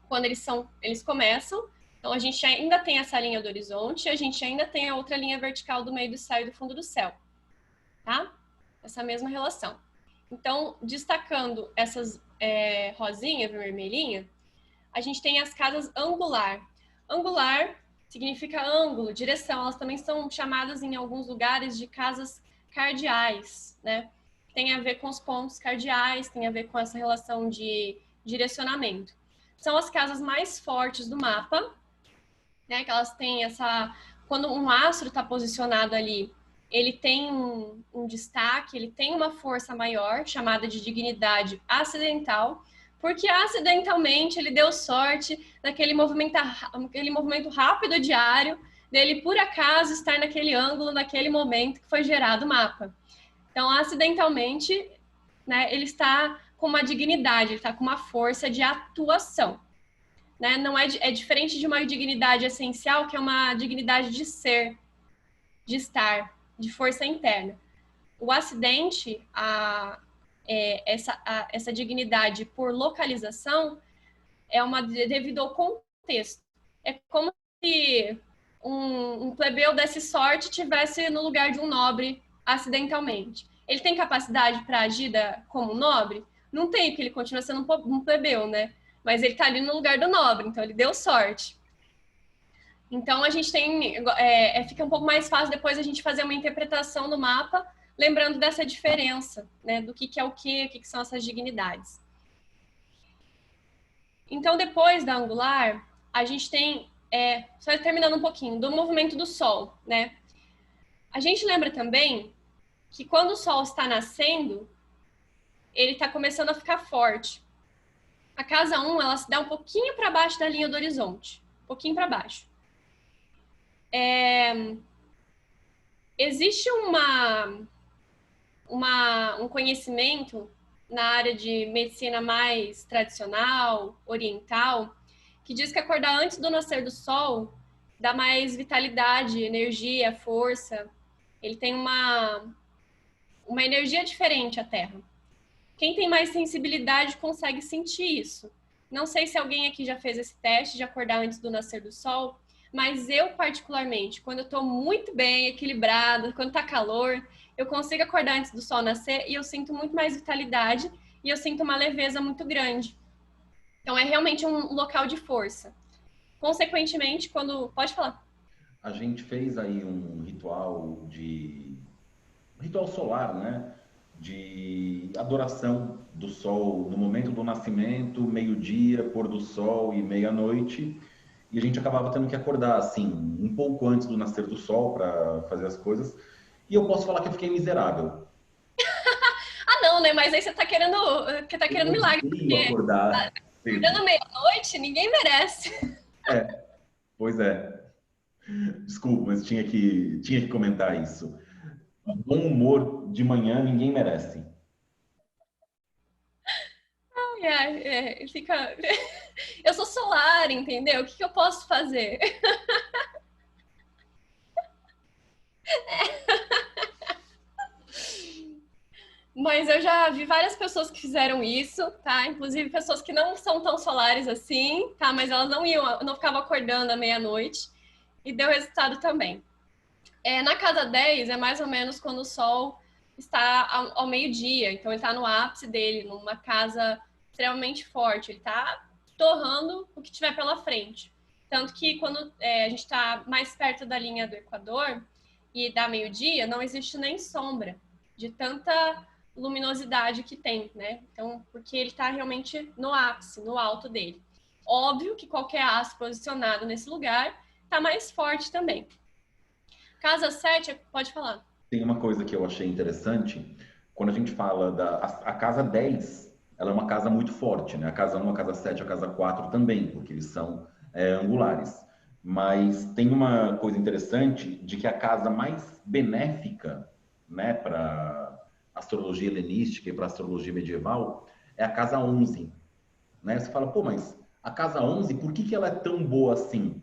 quando eles começam. Então, a gente ainda tem essa linha do horizonte, a gente ainda tem a outra linha vertical do meio do céu e do fundo do céu. Tá? Essa mesma relação. Então, destacando essas rosinha, vermelhinha, a gente tem as casas angular. Angular significa ângulo, direção. Elas também são chamadas em alguns lugares de casas cardeais, né? Tem a ver com os pontos cardeais, tem a ver com essa relação de direcionamento. São as casas mais fortes do mapa, né? Que elas têm essa... Quando um astro está posicionado ali, ele tem um destaque, ele tem uma força maior, chamada de dignidade acidental, porque acidentalmente ele deu sorte naquele movimento rápido diário dele, por acaso, estar naquele ângulo, naquele momento que foi gerado o mapa. Então, acidentalmente, né, ele está com uma dignidade, ele está com uma força de atuação. Né? Não é diferente de uma dignidade essencial, que é uma dignidade de ser, de estar, de força interna. O acidente, essa dignidade por localização, é devido ao contexto. É como se um plebeu desse sorte tivesse no lugar de um nobre acidentalmente. Ele tem capacidade para agir como nobre? Não tem, porque ele continua sendo um plebeu, né? Mas ele está ali no lugar do nobre, então ele deu sorte. Então, a gente tem... fica um pouco mais fácil depois a gente fazer uma interpretação do mapa, lembrando dessa diferença, né? Do que é o que são essas dignidades. Então, depois da angular, a gente tem... só terminando um pouquinho, do movimento do Sol, né? A gente lembra também que quando o Sol está nascendo, ele está começando a ficar forte. A casa 1, ela se dá um pouquinho para baixo da linha do horizonte. Um pouquinho para baixo. Existe um conhecimento na área de medicina mais tradicional, oriental, que diz que acordar antes do nascer do sol dá mais vitalidade, energia, força. Ele tem uma energia diferente à Terra. Quem tem mais sensibilidade consegue sentir isso. Não sei se alguém aqui já fez esse teste de acordar antes do nascer do sol, mas eu, particularmente, quando eu estou muito bem, equilibrada, quando está calor, eu consigo acordar antes do sol nascer e eu sinto muito mais vitalidade e eu sinto uma leveza muito grande. Então, é realmente um local de força. Consequentemente, quando... Pode falar. A gente fez aí um ritual solar, né? De adoração do sol no momento do nascimento, meio-dia, pôr do sol e meia-noite. E a gente acabava tendo que acordar, assim, um pouco antes do nascer do sol para fazer as coisas. E eu posso falar que eu fiquei miserável. Ah, não, não, né? Mas aí você tá querendo milagre. Porque Acordar. acordando meia-noite, ninguém merece. Pois é. Desculpa, mas tinha que comentar isso. Bom humor de manhã ninguém merece. Fica... Eu sou solar, entendeu? O que eu posso fazer? Mas eu já vi várias pessoas que fizeram isso, tá? Inclusive pessoas que não são tão solares assim, tá? Mas elas não ficavam acordando à meia-noite e deu resultado também. Na casa 10 é mais ou menos quando o sol está ao meio-dia, então ele está no ápice dele, numa casa extremamente forte, ele está torrando o que tiver pela frente. Tanto que quando a gente está mais perto da linha do Equador e dá meio-dia, não existe nem sombra de tanta luminosidade que tem, né? Então, porque ele está realmente no ápice, no alto dele. Óbvio que qualquer astro posicionado nesse lugar está mais forte também. Casa 7, pode falar. Tem uma coisa que eu achei interessante, quando a gente fala a casa 10, ela é uma casa muito forte, né? A casa 1, a casa 7, a casa 4 também, porque eles são angulares. Mas tem uma coisa interessante de que a casa mais benéfica, né, para astrologia helenística e para astrologia medieval é a casa 11, né? Você fala, pô, mas a casa 11, por que ela é tão boa assim?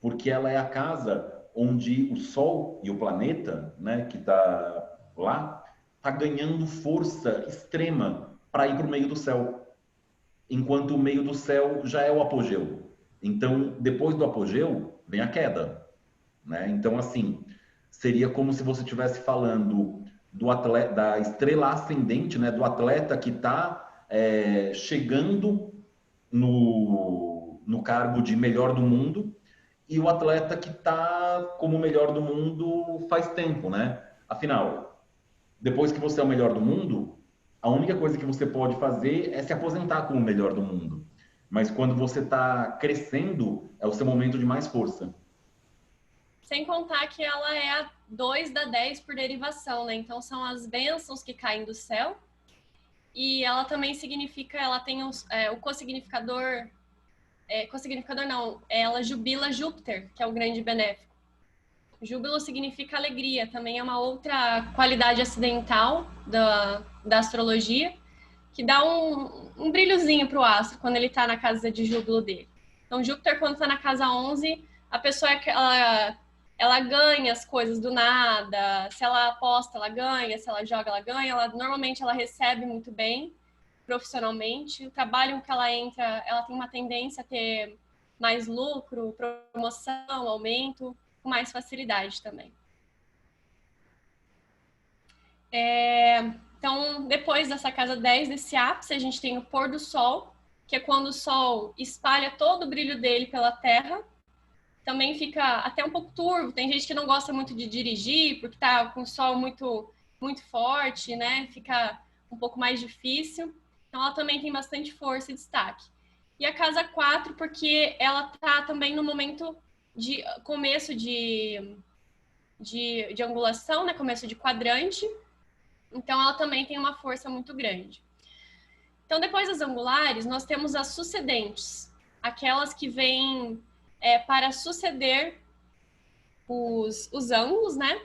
Porque ela é a casa onde o Sol e o planeta, né, que está lá, está ganhando força extrema para ir para o meio do céu, enquanto o meio do céu já é o apogeu. Então, depois do apogeu, vem a queda, né? Então, assim, seria como se você estivesse falando do atleta, da estrela ascendente, né, do atleta que está chegando no cargo de melhor do mundo, e o atleta que está como o melhor do mundo faz tempo, né? Afinal, depois que você é o melhor do mundo, a única coisa que você pode fazer é se aposentar como o melhor do mundo. Mas quando você está crescendo, é o seu momento de mais força. Sem contar que ela é a 2 da 10 por derivação, né? Então são as bênçãos que caem do céu. E ela também significa, ela tem o co-significador não, ela jubila Júpiter, que é o grande benéfico. Júbilo significa alegria, também é uma outra qualidade acidental da astrologia, que dá um brilhozinho para o astro quando ele está na casa de júbilo dele. Então, Júpiter, quando está na casa 11, a pessoa ela ganha as coisas do nada, se ela aposta, ela ganha, se ela joga, ela ganha, normalmente ela recebe muito bem profissionalmente, o trabalho que ela entra, ela tem uma tendência a ter mais lucro, promoção, aumento, com mais facilidade também. Então, depois dessa casa 10, desse ápice, a gente tem o pôr do sol, que é quando o sol espalha todo o brilho dele pela Terra. Também fica até um pouco turvo. Tem gente que não gosta muito de dirigir, porque tá com o sol muito, muito forte, né? Fica um pouco mais difícil. Então, ela também tem bastante força e destaque. E a casa 4, porque ela tá também no momento de começo de angulação, né? Começo de quadrante. Então, ela também tem uma força muito grande. Então, depois das angulares, nós temos as sucedentes, aquelas que vêm para suceder os ângulos, né?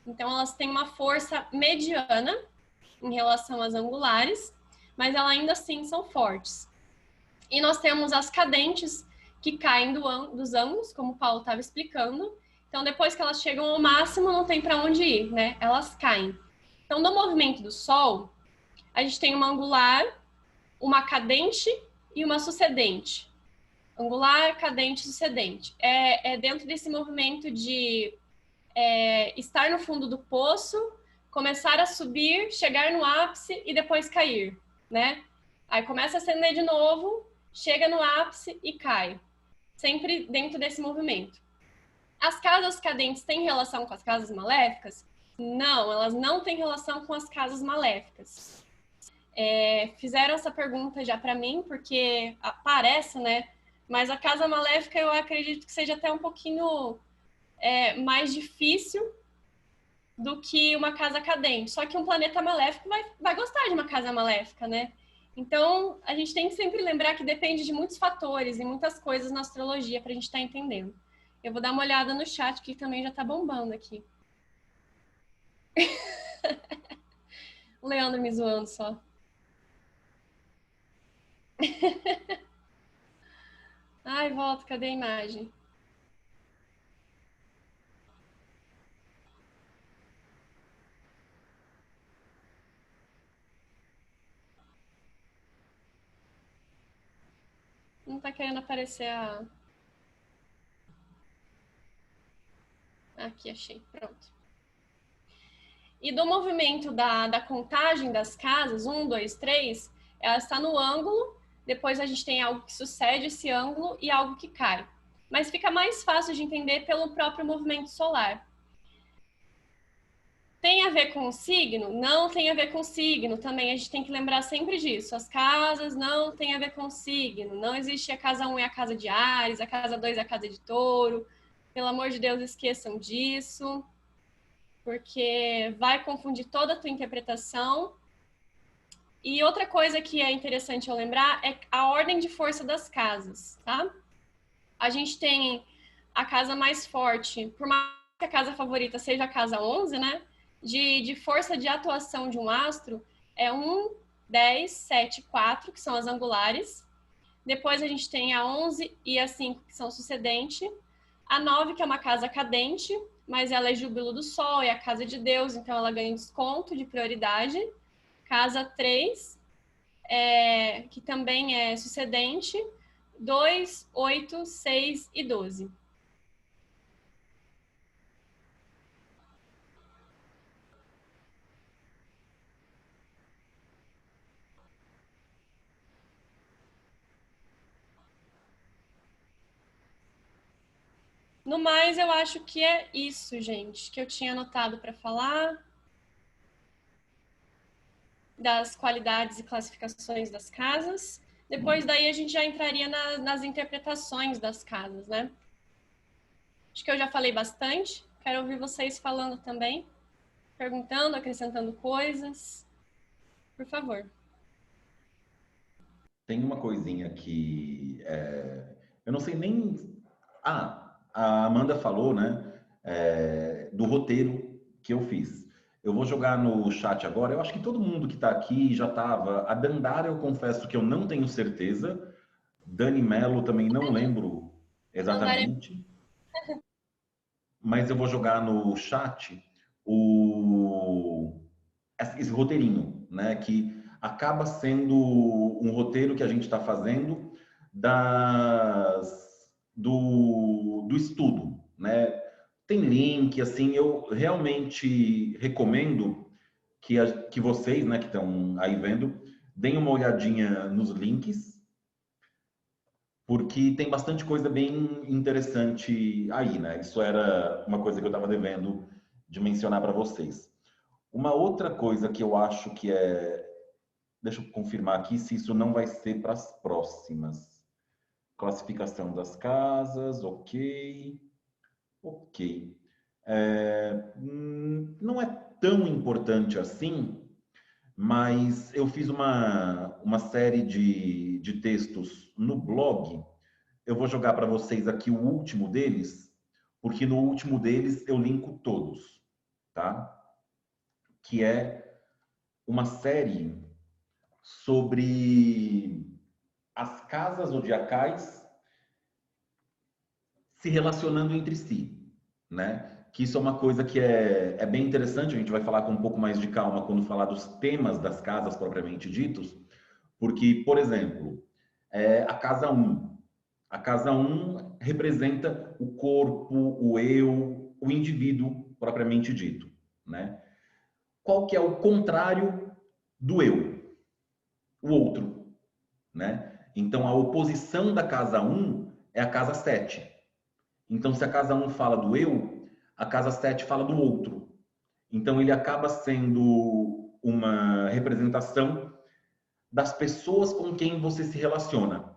Então, elas têm uma força mediana em relação às angulares, mas elas ainda assim são fortes. E nós temos as cadentes, que caem dos ângulos, como o Paulo estava explicando. Então, depois que elas chegam ao máximo, não tem para onde ir, né? Elas caem. Então, no movimento do Sol, a gente tem uma angular, uma cadente e uma sucedente. Angular, cadente, sucedente. É dentro desse movimento de estar no fundo do poço, começar a subir, chegar no ápice e depois cair, né? Aí começa a acender de novo, chega no ápice e cai. Sempre dentro desse movimento. As casas cadentes têm relação com as casas maléficas? Não, elas não têm relação com as casas maléficas. Fizeram essa pergunta já para mim, porque parece, né? Mas a casa maléfica eu acredito que seja até um pouquinho mais difícil do que uma casa cadente. Só que um planeta maléfico vai gostar de uma casa maléfica, né? Então, a gente tem que sempre lembrar que depende de muitos fatores e muitas coisas na astrologia para a gente estar entendendo. Eu vou dar uma olhada no chat, que também já está bombando aqui. O Leandro me zoando só. Ai, volta, cadê a imagem? Não tá querendo aparecer a... Aqui, achei. Pronto. E do movimento da contagem das casas, 1, 2, 3, ela está no ângulo, depois a gente tem algo que sucede esse ângulo e algo que cai. Mas fica mais fácil de entender pelo próprio movimento solar. Tem a ver com o signo? Não tem a ver com o signo. Também a gente tem que lembrar sempre disso. As casas não tem a ver com o signo. Não existe a casa 1 é a casa de Áries, a casa 2 é a casa de Touro. Pelo amor de Deus, esqueçam disso, porque vai confundir toda a tua interpretação. E outra coisa que é interessante eu lembrar é a ordem de força das casas, tá? A gente tem a casa mais forte, por mais que a casa favorita seja a casa 11, né? De força de atuação de um astro é 1, 10, 7, 4, que são as angulares. Depois a gente tem a 11 e a 5, que são sucedente. A 9, que é uma casa cadente, mas ela é júbilo do Sol, é a casa de Deus, então ela ganha desconto de prioridade. Casa 3, que também é sucedente, 2, 8, 6 e 12. No mais, eu acho que é isso, gente, que eu tinha anotado para falar das qualidades e classificações das casas. Depois daí a gente já entraria nas interpretações das casas, né? Acho que eu já falei bastante. Quero ouvir vocês falando também, perguntando, acrescentando coisas. Por favor. Tem uma coisinha que eu não sei nem. A Amanda falou, né? Do roteiro que eu fiz. Eu vou jogar no chat agora. Eu acho que todo mundo que está aqui já estava. A Dandara, eu confesso que eu não tenho certeza. Dani Mello também não lembro exatamente. Mas eu vou jogar no chat esse roteirinho, né? Que acaba sendo um roteiro que a gente está fazendo do estudo, né? Tem link, assim, eu realmente recomendo que vocês, né, que estão aí vendo, deem uma olhadinha nos links, porque tem bastante coisa bem interessante aí, né? Isso era uma coisa que eu estava devendo de mencionar para vocês. Uma outra coisa que eu acho que deixa eu confirmar aqui se isso não vai ser para as próximas. Classificação das casas, ok. Ok. Não é tão importante assim, mas eu fiz uma série de textos no blog. Eu vou jogar para vocês aqui o último deles, porque no último deles eu linko todos, tá? Que é uma série sobre as casas zodiacais se relacionando entre si, né? Que isso é uma coisa que é bem interessante, a gente vai falar com um pouco mais de calma quando falar dos temas das casas propriamente ditos, porque, por exemplo, a casa 1. A casa 1 representa o corpo, o eu, o indivíduo propriamente dito, né? Qual que é o contrário do eu? O outro, né? Então, a oposição da casa 1 é a casa 7. Então, se a casa 1 fala do eu, a casa 7 fala do outro. Então, ele acaba sendo uma representação das pessoas com quem você se relaciona.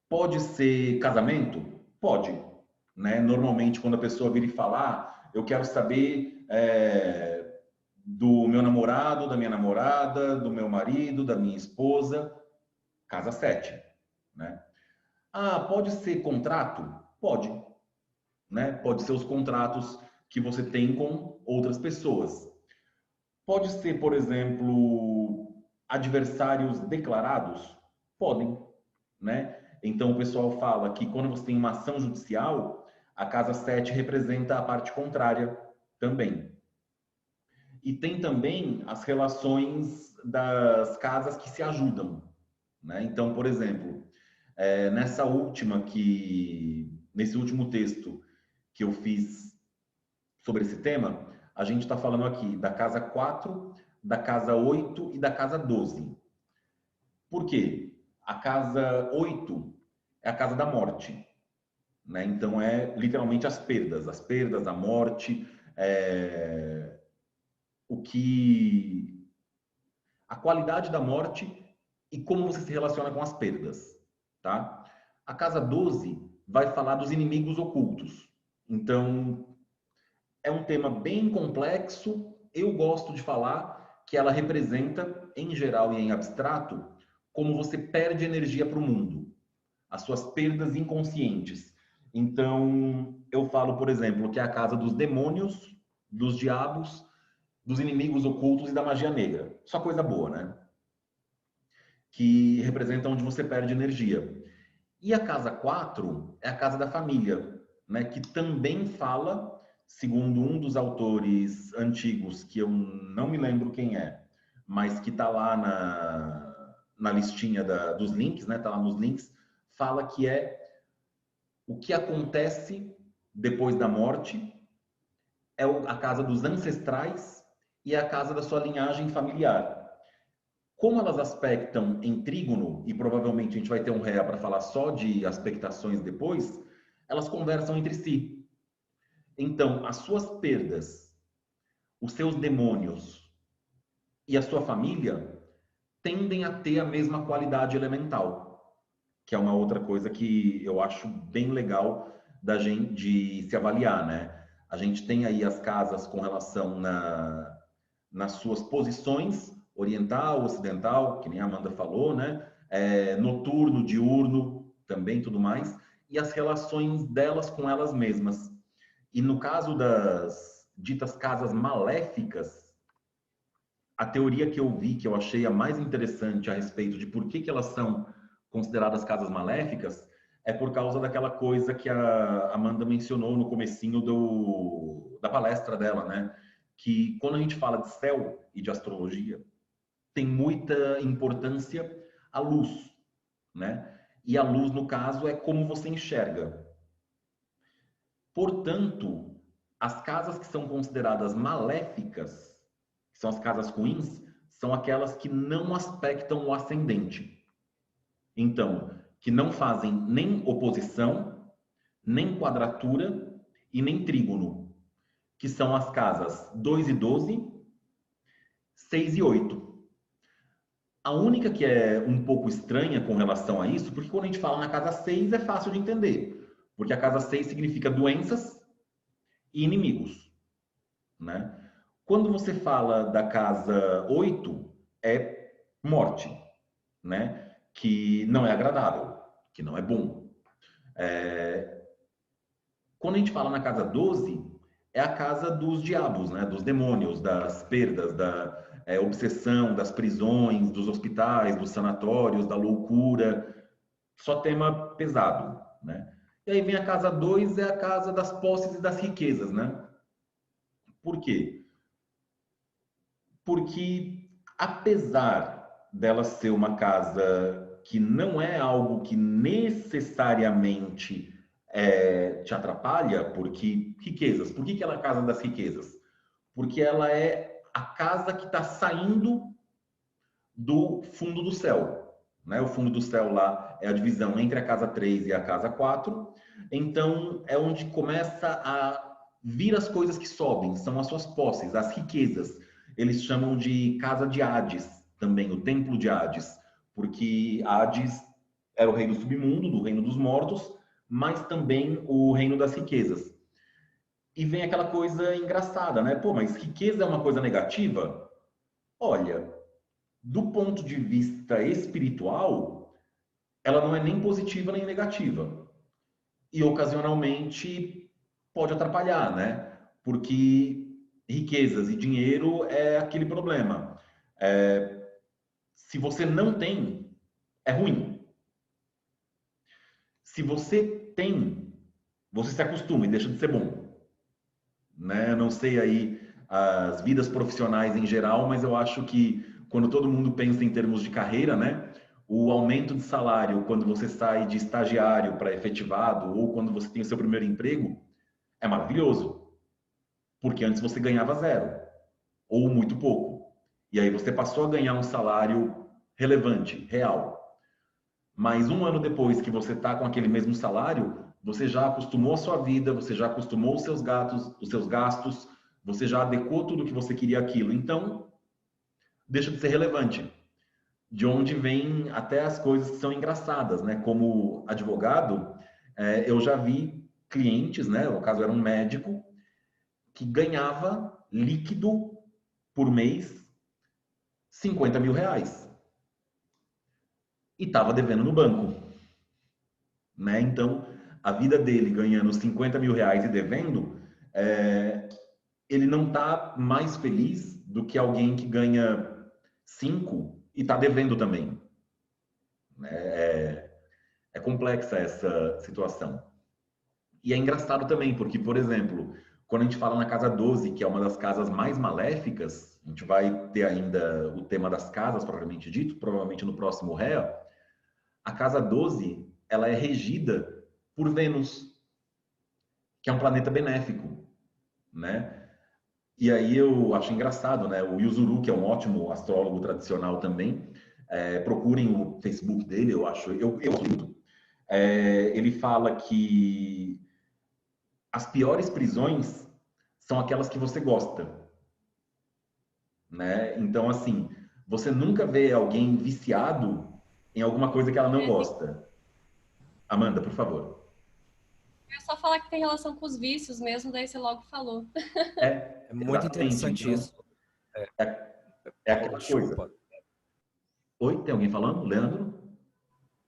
Pode ser casamento? Pode. Né? Normalmente, quando a pessoa vira e fala, eu quero saber do meu namorado, da minha namorada, do meu marido, da minha esposa. Casa 7, né? Ah, pode ser contrato? Pode, né? Pode ser os contratos que você tem com outras pessoas. Pode ser, por exemplo, adversários declarados? Podem, né? Então, o pessoal fala que quando você tem uma ação judicial, a casa 7 representa a parte contrária também. E tem também as relações das casas que se ajudam, né? Então, por exemplo, nesse último texto que eu fiz sobre esse tema, a gente está falando aqui da casa 4, da casa 8 e da casa 12. Por quê? A casa 8 é a casa da morte, né? Então é literalmente as perdas, a morte, a qualidade da morte e como você se relaciona com as perdas, tá? A casa 12 vai falar dos inimigos ocultos. Então, é um tema bem complexo. Eu gosto de falar que ela representa, em geral e em abstrato, como você perde energia para o mundo, as suas perdas inconscientes. Então, eu falo, por exemplo, que é a casa dos demônios, dos diabos, dos inimigos ocultos e da magia negra. Só coisa boa, né? Que representa onde você perde energia. E a casa 4 é a casa da família, né? Que também fala, segundo um dos autores antigos, que eu não me lembro quem é, mas que está lá na listinha dos links, né? Está lá nos links, fala que é o que acontece depois da morte, é a casa dos ancestrais e a casa da sua linhagem familiar. Como elas aspectam em trígono, e provavelmente a gente vai ter um réa para falar só de aspectações depois, elas conversam entre si. Então, as suas perdas, os seus demônios e a sua família tendem a ter a mesma qualidade elemental, que é uma outra coisa que eu acho bem legal da gente de se avaliar, né? A gente tem aí as casas com relação nas suas posições, oriental, ocidental, que nem a Amanda falou, né? Noturno, diurno, também tudo mais, e as relações delas com elas mesmas. E no caso das ditas casas maléficas, a teoria que eu vi, que eu achei a mais interessante a respeito de por que elas são consideradas casas maléficas, é por causa daquela coisa que a Amanda mencionou no comecinho da palestra dela, né? Que quando a gente fala de céu e de astrologia, tem muita importância a luz, né? E a luz, no caso, é como você enxerga. Portanto, as casas que são consideradas maléficas, que são as casas ruins, são aquelas que não aspectam o ascendente. Então, que não fazem nem oposição, nem quadratura e nem trígono, que são as casas 2 e 12, 6 e 8. A única que é um pouco estranha com relação a isso, porque quando a gente fala na casa 6 é fácil de entender, porque a casa 6 significa doenças e inimigos, né? Quando você fala da casa 8, é morte, né? Que não é agradável, que não é bom. Quando a gente fala na casa 12, é a casa dos diabos, né? Dos demônios, das perdas, da obsessão, das prisões, dos hospitais, dos sanatórios, da loucura. Só tema pesado, né? E aí vem a casa 2, é a casa das posses e das riquezas, né? Por quê? Porque apesar dela ser uma casa que não é algo que necessariamente te atrapalha, porque riquezas. Por que ela é a casa das riquezas? Porque ela é a casa que está saindo do fundo do céu, né? O fundo do céu lá é a divisão entre a casa 3 e a casa 4. Então, é onde começa a vir as coisas que sobem, são as suas posses, as riquezas. Eles chamam de casa de Hades, também, o templo de Hades, porque Hades era o rei do submundo, do reino dos mortos, mas também o reino das riquezas. E vem aquela coisa engraçada, né? Pô, mas riqueza é uma coisa negativa? Olha, do ponto de vista espiritual, ela não é nem positiva nem negativa. E ocasionalmente pode atrapalhar, né? Porque riquezas e dinheiro é aquele problema. Se você não tem, é ruim. Se você tem, você se acostuma e deixa de ser bom, né? Eu não sei aí as vidas profissionais em geral, mas eu acho que quando todo mundo pensa em termos de carreira, né? O aumento de salário quando você sai de estagiário para efetivado ou quando você tem o seu primeiro emprego é maravilhoso, porque antes você ganhava zero ou muito pouco. E aí você passou a ganhar um salário relevante, real. Mas um ano depois que você está com aquele mesmo salário, você já acostumou a sua vida, você já acostumou os seus gastos, você já adequou tudo que você queria aquilo. Então, deixa de ser relevante. De onde vem até as coisas que são engraçadas, né? Como advogado, eu já vi clientes, né? No caso era um médico que ganhava líquido por mês 50 mil reais e estava devendo no banco, né? Então, a vida dele ganhando 50 mil reais e devendo, ele não está mais feliz do que alguém que ganha 5 e está devendo também. É complexa essa situação. E é engraçado também, porque, por exemplo, quando a gente fala na casa 12, que é uma das casas mais maléficas, a gente vai ter ainda o tema das casas, propriamente dito, provavelmente no próximo REA, a casa 12, ela é regida por Vênus, que é um planeta benéfico, né? E aí eu acho engraçado, né? O Yuzuru, que é um ótimo astrólogo tradicional também, procurem o Facebook dele, eu acho, eu muito. Ele fala que as piores prisões são aquelas que você gosta, né? Então, assim, você nunca vê alguém viciado em alguma coisa que ela não gosta. Amanda, por favor. Eu ia só falar que tem relação com os vícios mesmo, daí você logo falou. É muito Exatamente. interessante Então, isso. é aquela coisa. Desculpa. Oi, tem alguém falando? Leandro?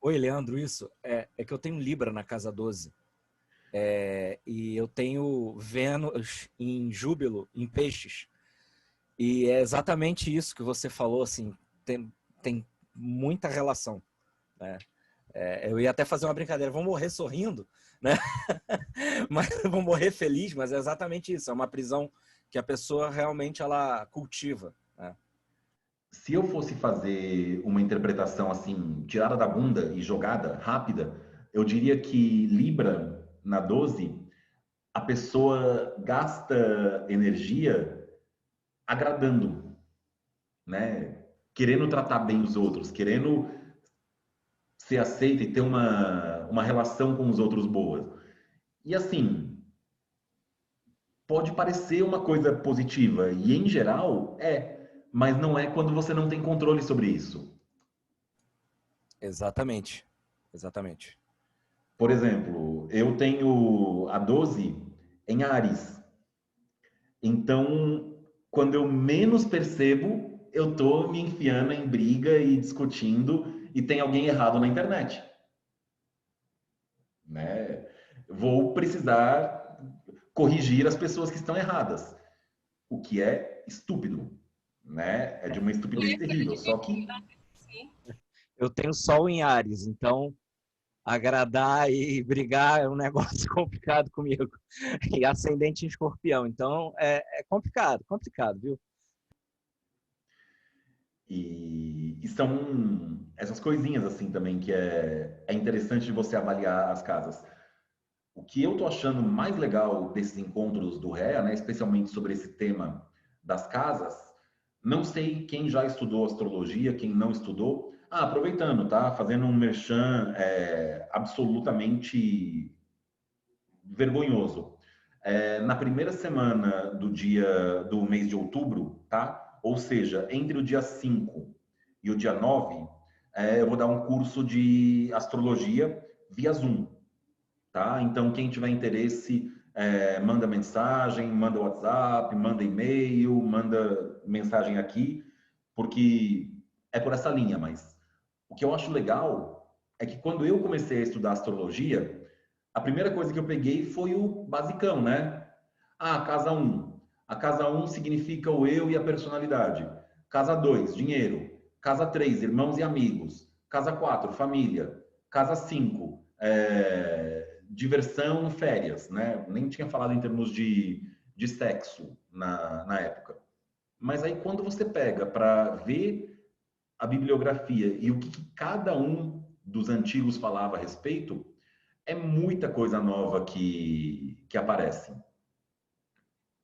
Oi, Leandro, isso. É que eu tenho Libra na casa 12. E eu tenho Vênus em Júbilo, em Peixes. E é exatamente isso que você falou, assim, tem muita relação, né? Eu ia até fazer uma brincadeira, vou morrer sorrindo, né? Mas vou morrer feliz, mas é exatamente isso, é uma prisão que a pessoa realmente ela cultiva, né? Se eu fosse fazer uma interpretação assim, tirada da bunda e jogada, rápida, eu diria que Libra, na 12, a pessoa gasta energia agradando, né? Querendo tratar bem os outros, querendo ser aceita e ter uma relação com os outros boa. E assim, pode parecer uma coisa positiva, e em geral mas não é quando você não tem controle sobre isso. Exatamente, exatamente. Por exemplo, eu tenho a 12 em Áries. Então, quando eu menos percebo, eu tô me enfiando em briga e discutindo e tem alguém errado na internet, né? Vou precisar corrigir as pessoas que estão erradas, o que é estúpido, né? É de uma estupidez terrível. Só que Eu tenho Sol em Áries, então agradar e brigar é um negócio complicado comigo. E ascendente em Escorpião, então é complicado, complicado, viu? e são essas coisinhas assim também que é interessante de você avaliar as casas. O que eu tô achando mais legal desses encontros do REA, né, especialmente sobre esse tema das casas, não sei quem já estudou astrologia, quem não estudou. Aproveitando, tá? Fazendo um merchan absolutamente vergonhoso. Na primeira semana do mês de outubro, tá? Ou seja, entre o dia 5 e o dia 9, eu vou dar um curso de astrologia via Zoom, tá? Então, quem tiver interesse, manda mensagem, manda WhatsApp, manda e-mail, manda mensagem aqui, porque é por essa linha. Mas o que eu acho legal é que quando eu comecei a estudar astrologia, a primeira coisa que eu peguei foi o basicão, né? Ah, casa 1. A casa 1 significa o eu e a personalidade. Casa 2, dinheiro. Casa 3, irmãos e amigos. Casa 4, família. Casa 5, diversão e férias, né? Nem tinha falado em termos de sexo na época. Mas aí quando você pega para ver a bibliografia e o que cada um dos antigos falava a respeito, é muita coisa nova que aparece.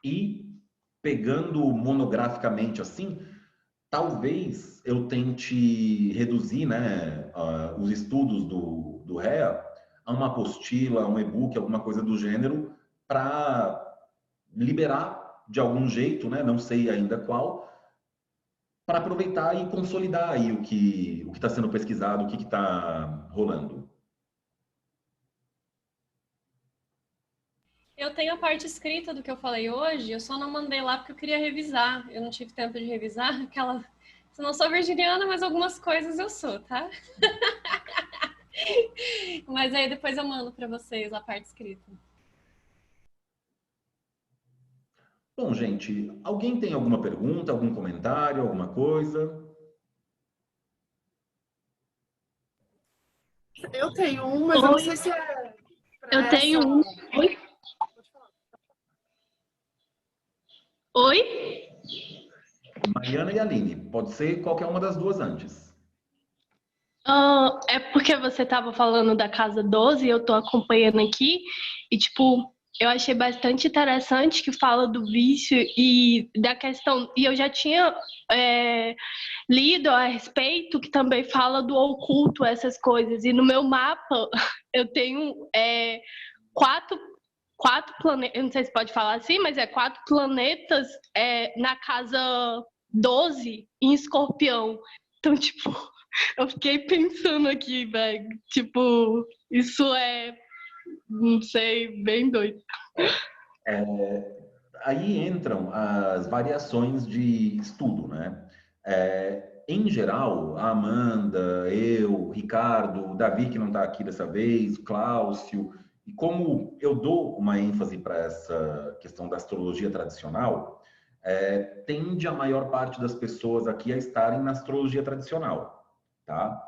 E pegando monograficamente assim, talvez eu tente reduzir, né, os estudos do REA a uma apostila, um e-book, alguma coisa do gênero, para liberar de algum jeito, né, não sei ainda qual, para aproveitar e consolidar aí o que está sendo pesquisado, o que está rolando. Eu tenho a parte escrita do que eu falei hoje, eu só não mandei lá porque eu queria revisar. Eu não tive tempo de revisar aquela. Eu não sou virginiana, mas algumas coisas eu sou, tá? Mas aí depois eu mando para vocês a parte escrita. Bom, gente, alguém tem alguma pergunta, algum comentário, alguma coisa? Eu tenho um, mas eu não sei se é pra Eu tenho essa... um. Oi? Pode falar. Oi? Mariana e Aline, pode ser qualquer uma das duas antes. É porque você estava falando da Casa 12 e eu tô acompanhando aqui. E, tipo, eu achei bastante interessante que fala do vício e da questão. E eu já tinha lido a respeito que também fala do oculto, essas coisas. E no meu mapa eu tenho quatro planetas. Eu não sei se pode falar assim, mas 4 planetas na Casa 12 em Escorpião. Então, tipo. Eu fiquei pensando aqui, velho. Tipo, isso não sei, bem doido. Aí entram as variações de estudo, né? Em geral, a Amanda, eu, Ricardo, o Davi, que não está aqui dessa vez, o Cláudio, e como eu dou uma ênfase para essa questão da astrologia tradicional, tende a maior parte das pessoas aqui a estarem na astrologia tradicional, tá?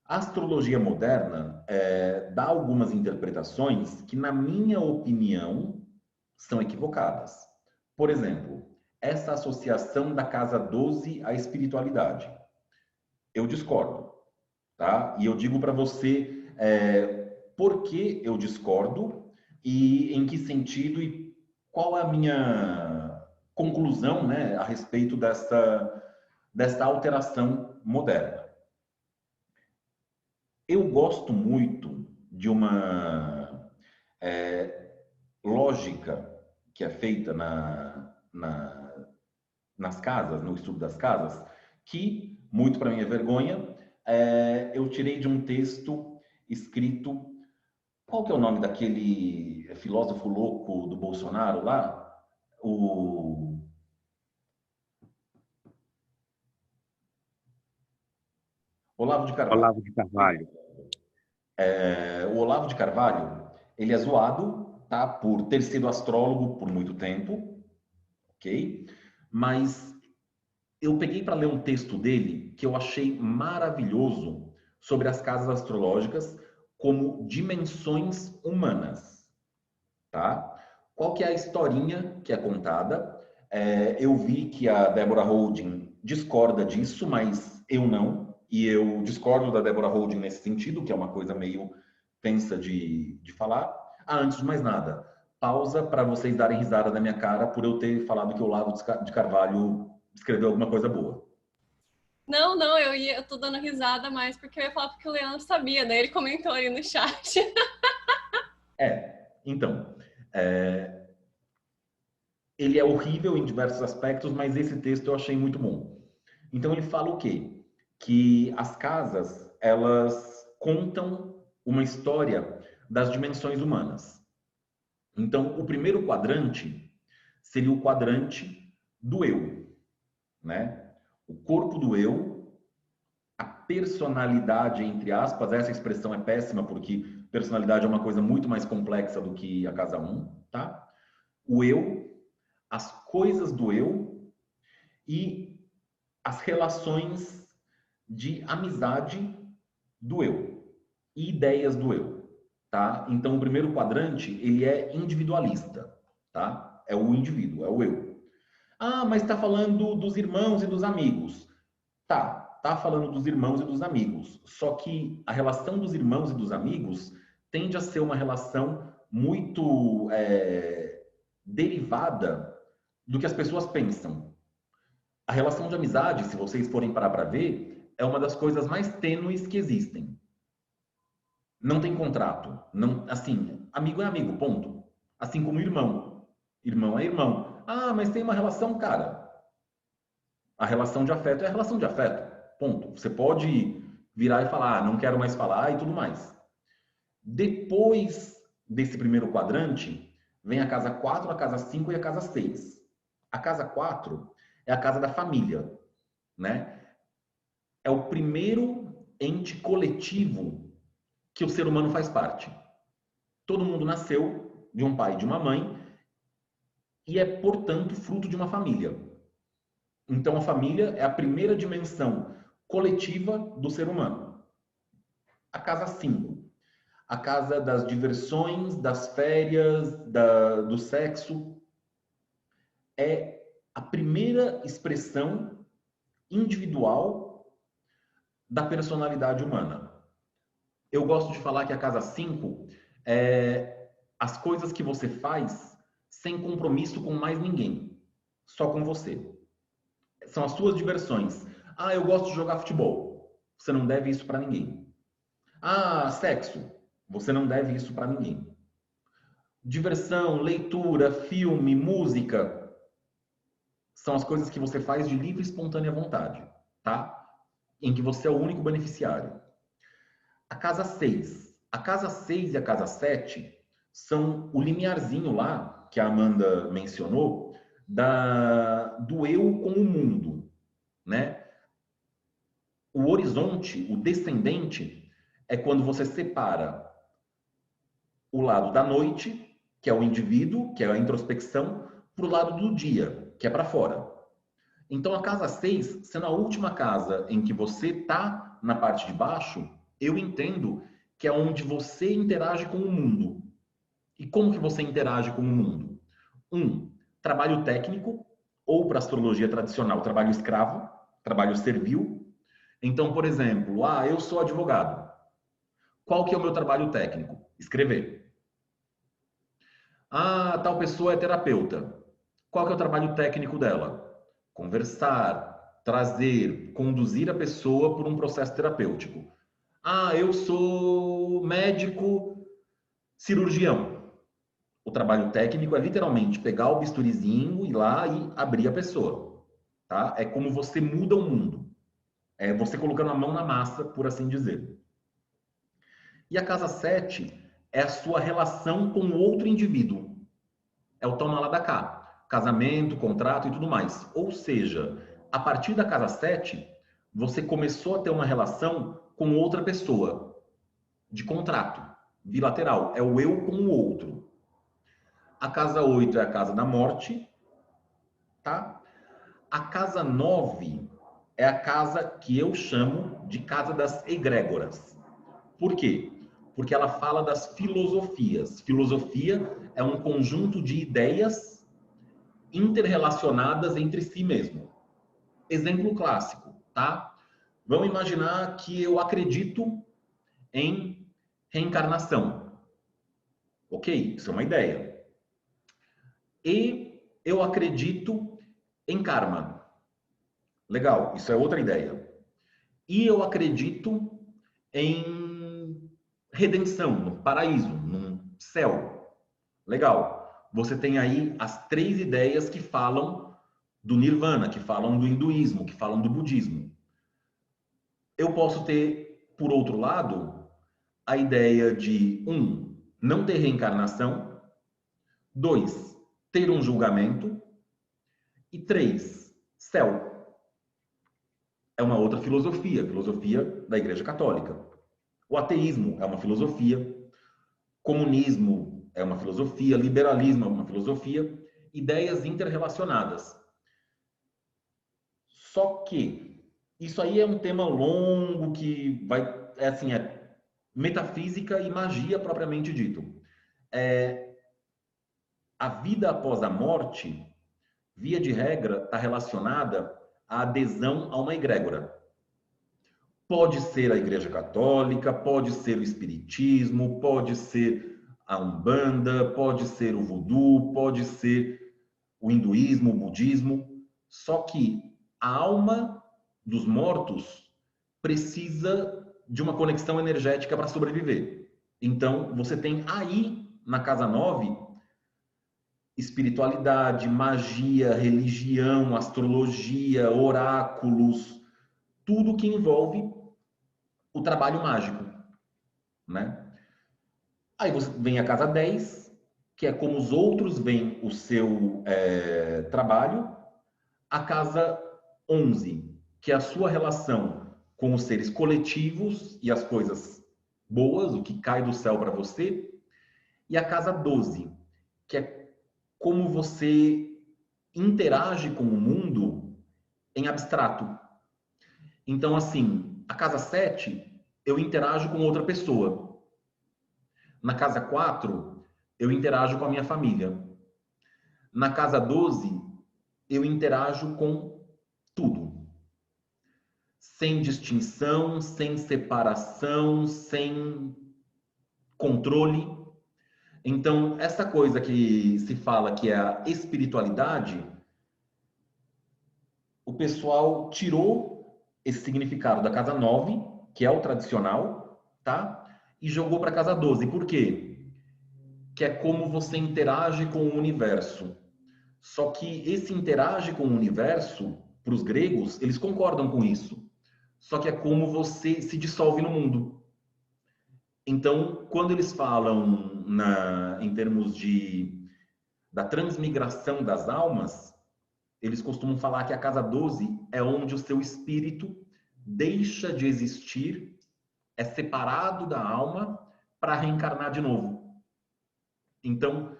A astrologia moderna dá algumas interpretações que, na minha opinião, são equivocadas. Por exemplo, essa associação da casa 12 à espiritualidade. Eu discordo, tá? E eu digo para você por que eu discordo e em que sentido e qual é a minha conclusão, né, a respeito dessa alteração moderna. Eu gosto muito de uma lógica que é feita nas casas, no estudo das casas, que, muito para minha vergonha, eu tirei de um texto escrito... Qual que é o nome daquele filósofo louco do Bolsonaro lá? O Olavo de Carvalho. Olavo de Carvalho. O Olavo de Carvalho, ele é zoado, tá? Por ter sido astrólogo por muito tempo, ok? Mas eu peguei para ler um texto dele que eu achei maravilhoso sobre as casas astrológicas como dimensões humanas, tá? Qual que é a historinha que é contada? Eu vi que a Deborah Holding discorda disso, mas eu não. E eu discordo da Deborah Holding nesse sentido, que é uma coisa meio tensa de falar. Antes de mais nada, pausa para vocês darem risada da minha cara por eu ter falado que o Olavo de Carvalho escreveu alguma coisa boa. Não, eu tô dando risada mais porque eu ia falar porque o Leandro sabia, né? Ele comentou ali no chat. Então, ele é horrível em diversos aspectos, mas esse texto eu achei muito bom. Então ele fala o quê? Que as casas, elas contam uma história das dimensões humanas. Então, o primeiro quadrante seria o quadrante do eu, né? O corpo do eu, a personalidade, entre aspas, essa expressão é péssima porque personalidade é uma coisa muito mais complexa do que a casa 1, tá? O eu, as coisas do eu e as relações de amizade do eu e ideias do eu, tá? Então, o primeiro quadrante, ele é individualista, tá? É o indivíduo, é o eu. Ah, mas está falando dos irmãos e dos amigos. Tá falando dos irmãos e dos amigos. Só que a relação dos irmãos e dos amigos tende a ser uma relação muito derivada do que as pessoas pensam. A relação de amizade, se vocês forem parar para ver, é uma das coisas mais tênues que existem. Não tem contrato. Não, assim, amigo é amigo, ponto. Assim como irmão. Irmão é irmão. Ah, mas tem uma relação, cara. A relação de afeto é a relação de afeto, ponto. Você pode virar e falar, não quero mais falar e tudo mais. Depois desse primeiro quadrante, vem a casa 4, a casa 5 e a casa 6. A casa 4 é a casa da família, né? É o primeiro ente coletivo que o ser humano faz parte. Todo mundo nasceu de um pai e de uma mãe e é, portanto, fruto de uma família. Então, a família é a primeira dimensão coletiva do ser humano. A casa 5. A casa das diversões, das férias, do sexo. É a primeira expressão individual da personalidade humana. Eu gosto de falar que a casa 5 é as coisas que você faz sem compromisso com mais ninguém. Só com você. São as suas diversões. Ah, eu gosto de jogar futebol. Você não deve isso para ninguém. Ah, sexo. Você não deve isso para ninguém. Diversão, leitura, filme, música. São as coisas que você faz de livre e espontânea vontade, tá? Em que você é o único beneficiário. A casa 6. A casa 6 e a casa 7 são o limiarzinho lá, que a Amanda mencionou, do eu com o mundo, né? O horizonte, o descendente, é quando você separa o lado da noite, que é o indivíduo, que é a introspecção, para o lado do dia, que é para fora. Então, a casa 6, sendo a última casa em que você está na parte de baixo, eu entendo que é onde você interage com o mundo. E como que você interage com o mundo? Trabalho técnico, ou para astrologia tradicional, trabalho escravo, trabalho servil. Então, por exemplo, eu sou advogado. Qual que é o meu trabalho técnico? Escrever. Tal pessoa é terapeuta. Qual que é o trabalho técnico dela? Conversar, trazer, conduzir a pessoa por um processo terapêutico. Eu sou médico cirurgião. O trabalho técnico é literalmente pegar o bisturizinho, ir lá e abrir a pessoa. Tá? É como você muda o mundo. É você colocando a mão na massa, por assim dizer. E a casa 7 é a sua relação com o outro indivíduo. É o toma lá da cá. Casamento, contrato e tudo mais. Ou seja, a partir da casa 7, você começou a ter uma relação com outra pessoa. De contrato, bilateral. É o eu com o outro. A casa 8 é a casa da morte. Tá? A casa 9 é a casa que eu chamo de casa das egrégoras. Por quê? Porque ela fala das filosofias. Filosofia é um conjunto de ideias interrelacionadas entre si mesmo. Exemplo clássico, tá? Vamos imaginar que eu acredito em reencarnação. Ok? Isso é uma ideia. E eu acredito em karma. Legal, isso é outra ideia. E eu acredito em redenção, no paraíso, no céu. Legal. Você tem aí as 3 ideias que falam do nirvana, que falam do hinduísmo, que falam do budismo. Eu posso ter, por outro lado, a ideia de, não ter reencarnação. 2, ter um julgamento. E 3, céu. É uma outra filosofia, a filosofia da Igreja Católica. O ateísmo é uma filosofia, comunismo é uma filosofia, liberalismo é uma filosofia, ideias interrelacionadas. Só que isso aí é um tema longo que vai, é metafísica e magia propriamente dito. A vida após a morte, via de regra, está relacionada à adesão a uma egrégora. Pode ser a Igreja Católica, pode ser o Espiritismo, pode ser a Umbanda, pode ser o Voodoo, pode ser o hinduísmo, o budismo. Só que a alma dos mortos precisa de uma conexão energética para sobreviver. Então, você tem aí, na casa 9, espiritualidade, magia, religião, astrologia, oráculos, tudo que envolve o trabalho mágico, né? Aí você vem a casa 10, que é como os outros veem o seu trabalho. A casa 11, que é a sua relação com os seres coletivos e as coisas boas, o que cai do céu para você. E a casa 12, que é como você interage com o mundo em abstrato. Então, assim, a casa 7, eu interajo com outra pessoa. Na casa 4, eu interajo com a minha família. Na casa 12, eu interajo com tudo. Sem distinção, sem separação, sem controle. Então, essa coisa que se fala que é a espiritualidade, o pessoal tirou esse significado da casa 9, que é o tradicional, tá? E jogou para a casa 12. Por quê? Que é como você interage com o universo. Só que esse interage com o universo, para os gregos, eles concordam com isso. Só que é como você se dissolve no mundo. Então, quando eles falam em termos da transmigração das almas, eles costumam falar que a casa 12 é onde o seu espírito deixa de existir, é separado da alma para reencarnar de novo. Então,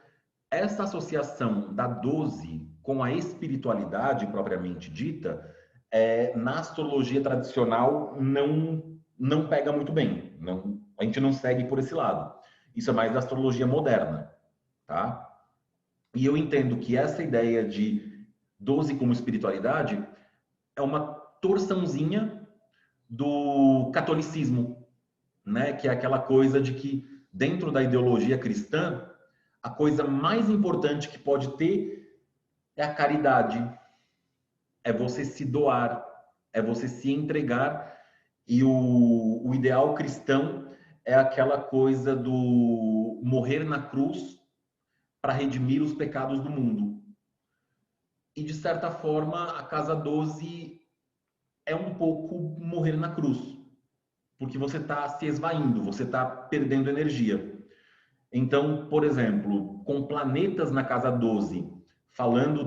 essa associação da 12 com a espiritualidade propriamente dita, na astrologia tradicional não pega muito bem. A gente não segue por esse lado. Isso é mais da astrologia moderna, tá? E eu entendo que essa ideia de 12 como espiritualidade é uma torçãozinha do catolicismo, né? Que é aquela coisa de que dentro da ideologia cristã, a coisa mais importante que pode ter é a caridade, é você se doar, é você se entregar. E o ideal cristão é aquela coisa do morrer na cruz para redimir os pecados do mundo. E, de certa forma, a casa 12 é um pouco morrer na cruz, porque você está se esvaindo, você está perdendo energia. Então, por exemplo, com planetas na casa 12, falando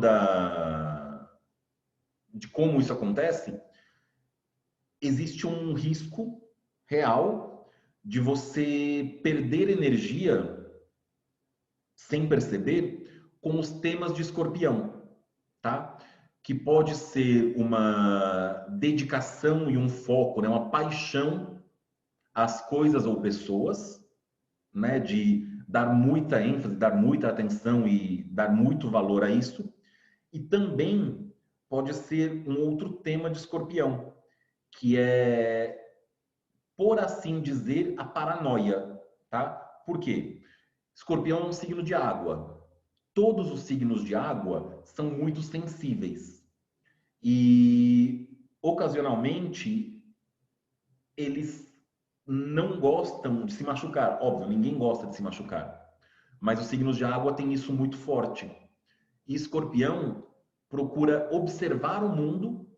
de como isso acontece, existe um risco real de você perder energia sem perceber com os temas de Escorpião, tá? Que pode ser uma dedicação e um foco, né? Uma paixão às coisas ou pessoas, né? De dar muita ênfase, dar muita atenção e dar muito valor a isso. E também pode ser um outro tema de Escorpião, que é, por assim dizer, a paranoia, tá? Por quê? Escorpião é um signo de água. Todos os signos de água são muito sensíveis. E, ocasionalmente, eles não gostam de se machucar. Óbvio, ninguém gosta de se machucar. Mas os signos de água têm isso muito forte. E Escorpião procura observar o mundo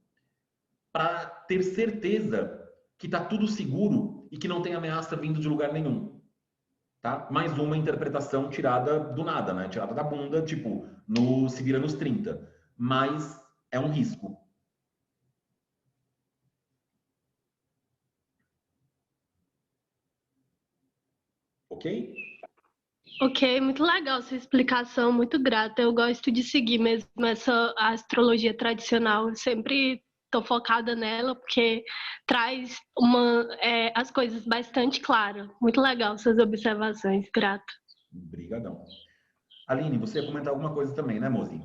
para ter certeza que está tudo seguro e que não tem ameaça vindo de lugar nenhum. tá? Mais uma interpretação tirada do nada, né? Tirada da bunda, tipo, no se vira nos 30. Mas é um risco. Ok? Ok, muito legal sua explicação, muito grata. Eu gosto de seguir mesmo essa astrologia tradicional. Eu sempre estou focada nela porque traz as coisas bastante claras. Muito legal suas observações, grata. Obrigadão. Aline, você ia comentar alguma coisa também, né, Mozi?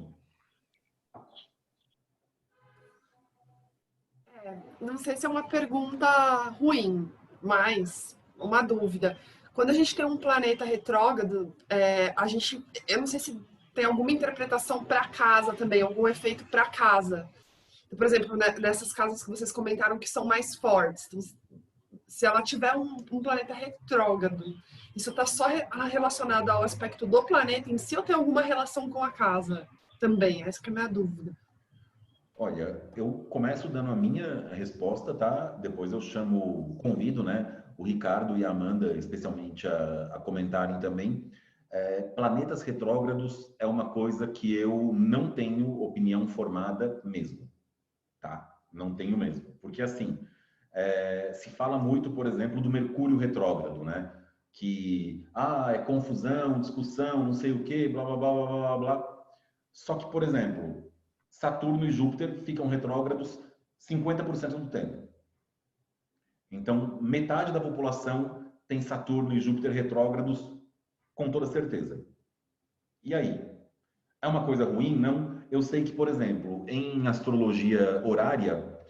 Não sei se é uma pergunta ruim, mas uma dúvida. Quando a gente tem um planeta retrógrado, eu não sei se tem alguma interpretação para casa também, algum efeito para casa. Então, por exemplo, nessas casas que vocês comentaram que são mais fortes, então, se ela tiver um planeta retrógrado, isso está só relacionado ao aspecto do planeta em si ou tem alguma relação com a casa também? Essa que é a minha dúvida. Olha, eu começo dando a minha resposta, tá? Depois eu convido, né, o Ricardo e a Amanda, especialmente, a comentarem também. Planetas retrógrados é uma coisa que eu não tenho opinião formada mesmo, tá? Não tenho mesmo. Porque, assim, se fala muito, por exemplo, do Mercúrio retrógrado, né? Que, é confusão, discussão, não sei o quê, blá, blá, blá, blá, blá, blá. Só que, por exemplo, Saturno e Júpiter ficam retrógrados 50% do tempo. Então, metade da população tem Saturno e Júpiter retrógrados com toda certeza. E aí? É uma coisa ruim? Não. Eu sei que, por exemplo, em astrologia horária,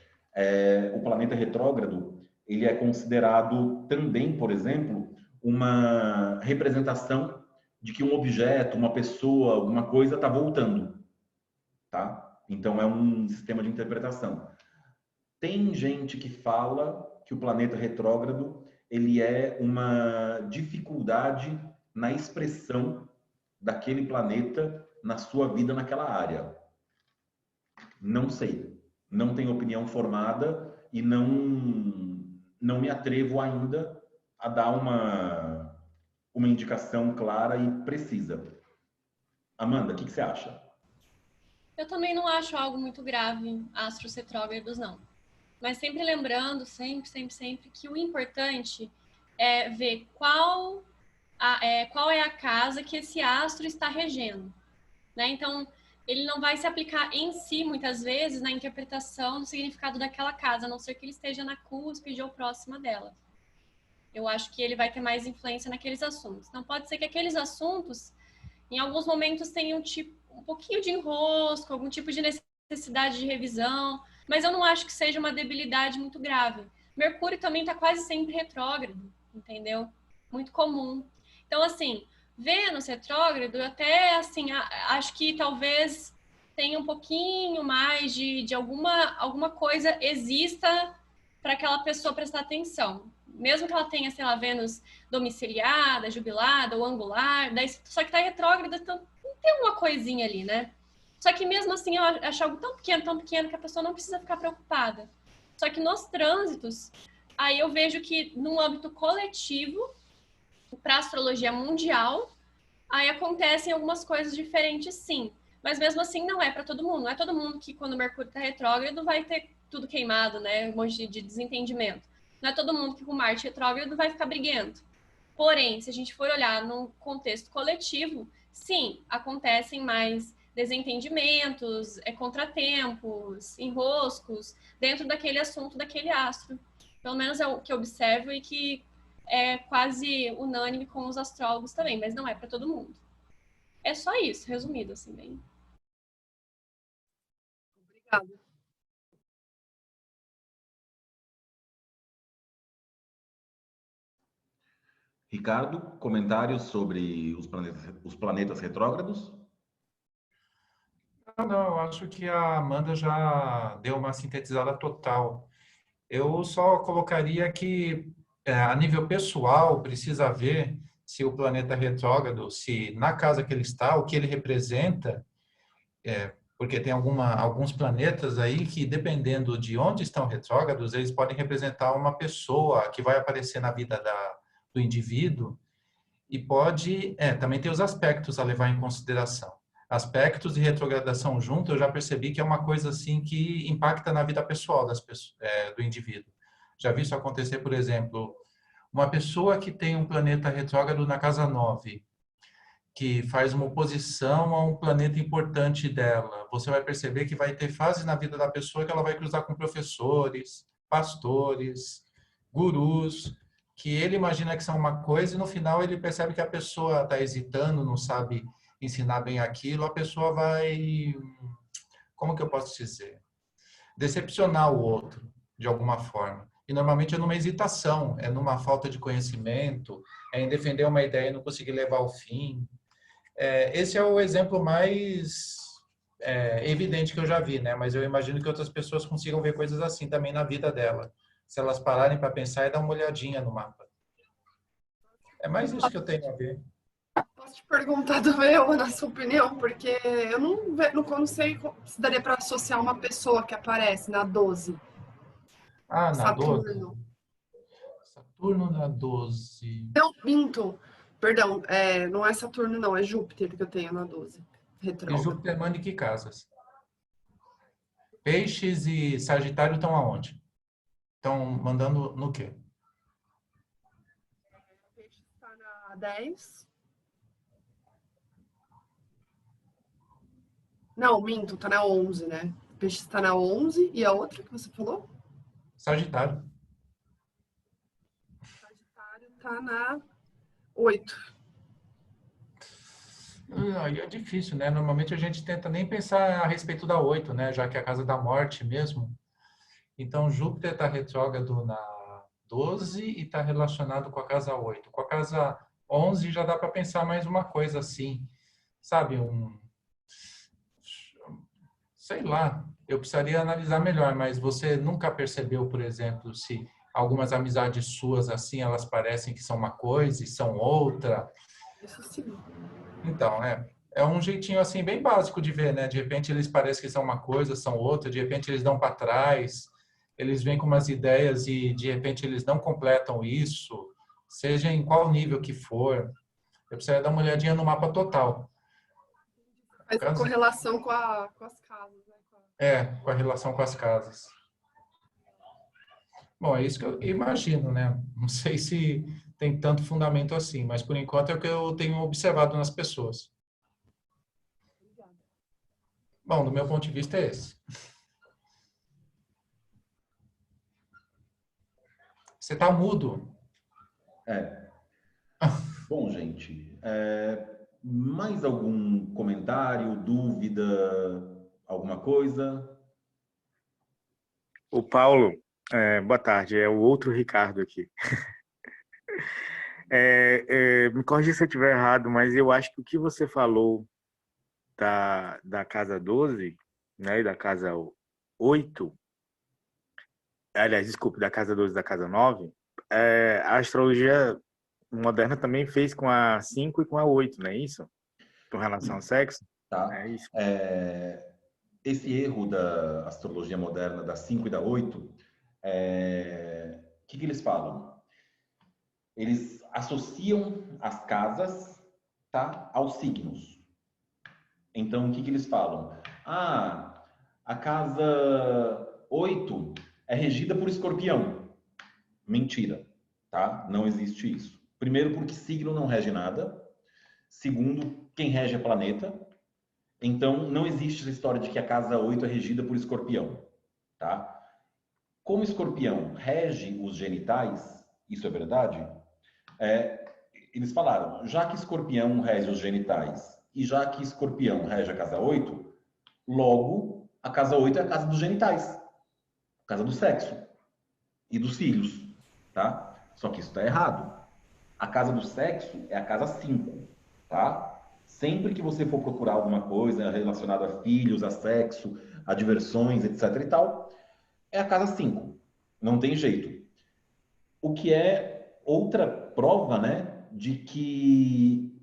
o planeta retrógrado, ele é considerado também, por exemplo, uma representação de que um objeto, uma pessoa, alguma coisa está voltando, tá? Então, é um sistema de interpretação. Tem gente que fala que o planeta retrógrado ele é uma dificuldade na expressão daquele planeta na sua vida naquela área. Não sei. Não tenho opinião formada e não me atrevo ainda a dar uma indicação clara e precisa. Amanda, o que você acha? Eu também não acho algo muito grave, astros retrógrados, não. Mas sempre lembrando, sempre, que o importante é ver qual é a casa que esse astro está regendo, né? Então, ele não vai se aplicar em si, muitas vezes, na interpretação do significado daquela casa, a não ser que ele esteja na cúspide ou próxima dela. Eu acho que ele vai ter mais influência naqueles assuntos. Então, pode ser que aqueles assuntos, em alguns momentos, tenham um pouquinho de enrosco, algum tipo de necessidade de revisão, mas eu não acho que seja uma debilidade muito grave. Mercúrio também está quase sempre retrógrado, entendeu? Muito comum. Então, assim, Vênus retrógrado, até, assim, acho que talvez tenha um pouquinho mais de alguma coisa exista para aquela pessoa prestar atenção. Mesmo que ela tenha, sei lá, Vênus domiciliada, jubilada ou angular, só que está retrógrada, então tem uma coisinha ali, né? Só que mesmo assim eu acho algo tão pequeno que a pessoa não precisa ficar preocupada. Só que nos trânsitos, aí eu vejo que no âmbito coletivo, para a astrologia mundial, aí acontecem algumas coisas diferentes, sim. Mas mesmo assim não é para todo mundo. Não é todo mundo que quando o Mercúrio está retrógrado vai ter tudo queimado, né? Um monte de desentendimento. Não é todo mundo que com Marte retrógrado vai ficar briguento. Porém, se a gente for olhar num contexto coletivo, sim, acontecem mais desentendimentos, contratempos, enroscos dentro daquele assunto, daquele astro. Pelo menos é o que eu observo e que é quase unânime com os astrólogos também, mas não é para todo mundo. É só isso, resumido, assim, bem. Obrigada. Ricardo, comentários sobre os planetas retrógrados? Não, eu acho que a Amanda já deu uma sintetizada total. Eu só colocaria que, a nível pessoal, precisa ver se o planeta retrógrado, se na casa que ele está, o que ele representa, porque tem alguns planetas aí que, dependendo de onde estão retrógrados, eles podem representar uma pessoa que vai aparecer na vida do indivíduo E também tem os aspectos a levar em consideração. Aspectos e retrogradação junto, eu já percebi que é uma coisa assim que impacta na vida pessoal do indivíduo. Já vi isso acontecer, por exemplo, uma pessoa que tem um planeta retrógrado na casa 9, que faz uma oposição a um planeta importante dela. Você vai perceber que vai ter fases na vida da pessoa que ela vai cruzar com professores, pastores, gurus, que ele imagina que são uma coisa e no final ele percebe que a pessoa está hesitando, não sabe ensinar bem aquilo, a pessoa vai, como que eu posso dizer? Decepcionar o outro, de alguma forma. E normalmente é numa hesitação, é numa falta de conhecimento, é em defender uma ideia e não conseguir levar ao fim. Esse é o exemplo mais evidente que eu já vi, né? Mas eu imagino que outras pessoas consigam ver coisas assim também na vida dela. Se elas pararem para pensar e dar uma olhadinha no mapa. É mais isso que eu tenho a ver. Posso te perguntar também, na sua opinião, porque eu não sei se daria para associar uma pessoa que aparece na 12. Ah, na Saturno. 12? Saturno na 12. Não, minto. Perdão, não é Saturno, não, é Júpiter que eu tenho na 12. E Retrógrado. Júpiter manda em que casas? Peixes e Sagitário estão aonde? Estão mandando no quê? Peixe está na 10. Não, minto, tá na 11, né? Peixe está na 11 e a outra que você falou? Sagitário. Sagitário tá na 8. Aí é difícil, né? Normalmente a gente tenta nem pensar a respeito da 8, né? Já que é a casa da morte mesmo. Então, Júpiter está retrógrado na 12 e está relacionado com a casa 8. Com a casa 11 já dá para pensar mais uma coisa assim, sabe? Sei lá, eu precisaria analisar melhor, mas você nunca percebeu, por exemplo, se algumas amizades suas assim, elas parecem que são uma coisa e são outra? Isso sim. Então, é um jeitinho assim bem básico de ver, né? De repente eles parecem que são uma coisa, são outra, de repente eles dão para trás, eles vêm com umas ideias e de repente eles não completam isso, seja em qual nível que for. Eu precisaria dar uma olhadinha no mapa total. Faz Caso- correlação com as casas, né? Com a relação com as casas. Bom, é isso que eu imagino, né? Não sei se tem tanto fundamento assim, mas por enquanto é o que eu tenho observado nas pessoas. Bom, do meu ponto de vista é esse. Você está mudo. Bom, gente, mais algum comentário, dúvida, alguma coisa? O Paulo, boa tarde, é o outro Ricardo aqui. Me corrija se eu estiver errado, mas eu acho que o que você falou da casa 12, né, e da casa 8, aliás, desculpe, da casa 12 e da casa 9, a astrologia moderna também fez com a 5 e com a 8, não é isso? Com relação ao sexo? Tá? É isso. Esse erro da astrologia moderna, da 5 e da 8, o que eles falam? Eles associam as casas, tá, aos signos. Então, o que eles falam? A casa 8 é regida por Escorpião. Mentira, tá? Não existe isso. Primeiro, porque signo não rege nada. Segundo, quem rege é planeta. Então, não existe essa história de que a casa 8 é regida por Escorpião, tá? Como Escorpião rege os genitais, isso é verdade? Eles falaram, já que Escorpião rege os genitais e já que Escorpião rege a casa 8, logo, a casa 8 é a casa dos genitais, a casa do sexo e dos filhos, tá? Só que isso está errado. A casa do sexo é a casa 5, tá? Sempre que você for procurar alguma coisa relacionada a filhos, a sexo, a diversões, etc e tal, é a casa 5. Não tem jeito. O que é outra prova, né, de que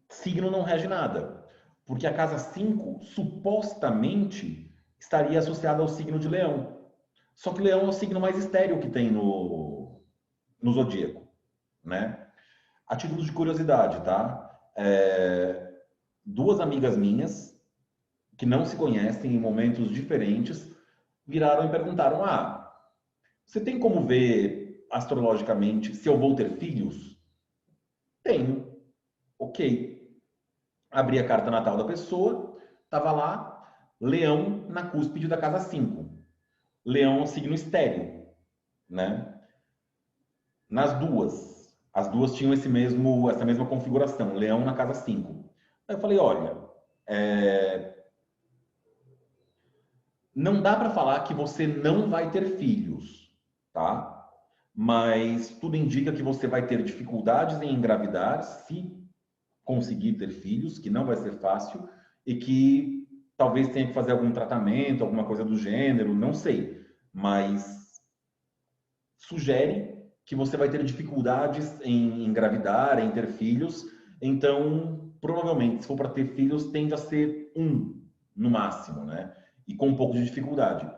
signo não rege nada. Porque a casa 5, supostamente, estaria associada ao signo de Leão. Só que Leão é o signo mais estéril que tem no zodíaco. né? A título de curiosidade, tá? Duas amigas minhas, que não se conhecem em momentos diferentes, viraram e perguntaram: ah, você tem como ver astrologicamente se eu vou ter filhos? Tenho. Ok. Abri a carta natal da pessoa, estava lá, Leão na cúspide da casa 5. Leão é um signo estéril, né? Nas duas. As duas tinham essa mesma configuração, Leão na casa 5. Aí eu falei, olha, não dá para falar que você não vai ter filhos, tá? Mas tudo indica que você vai ter dificuldades em engravidar se conseguir ter filhos, que não vai ser fácil e que talvez tenha que fazer algum tratamento, alguma coisa do gênero, não sei. Mas sugere que você vai ter dificuldades em engravidar, em ter filhos. Então, provavelmente, se for para ter filhos, tende a ser um no máximo, né? E com um pouco de dificuldade.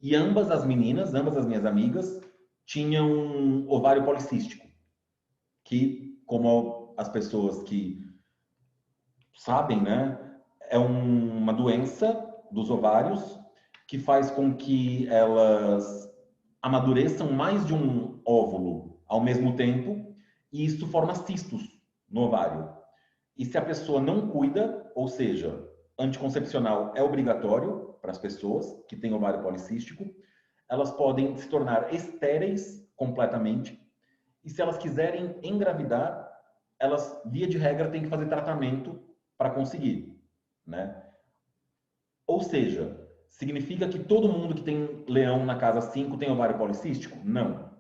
E ambas as meninas, ambas as minhas amigas, tinham um ovário policístico, que, como as pessoas que sabem, né, é uma doença dos ovários que faz com que elas amadureçam mais de um óvulo ao mesmo tempo, e isso forma cistos no ovário. E se a pessoa não cuida, ou seja, anticoncepcional é obrigatório para as pessoas que têm ovário policístico, elas podem se tornar estéreis completamente, e se elas quiserem engravidar, elas, via de regra, têm que fazer tratamento para conseguir, né? Ou seja, significa que todo mundo que tem leão na casa 5 tem ovário policístico? Não.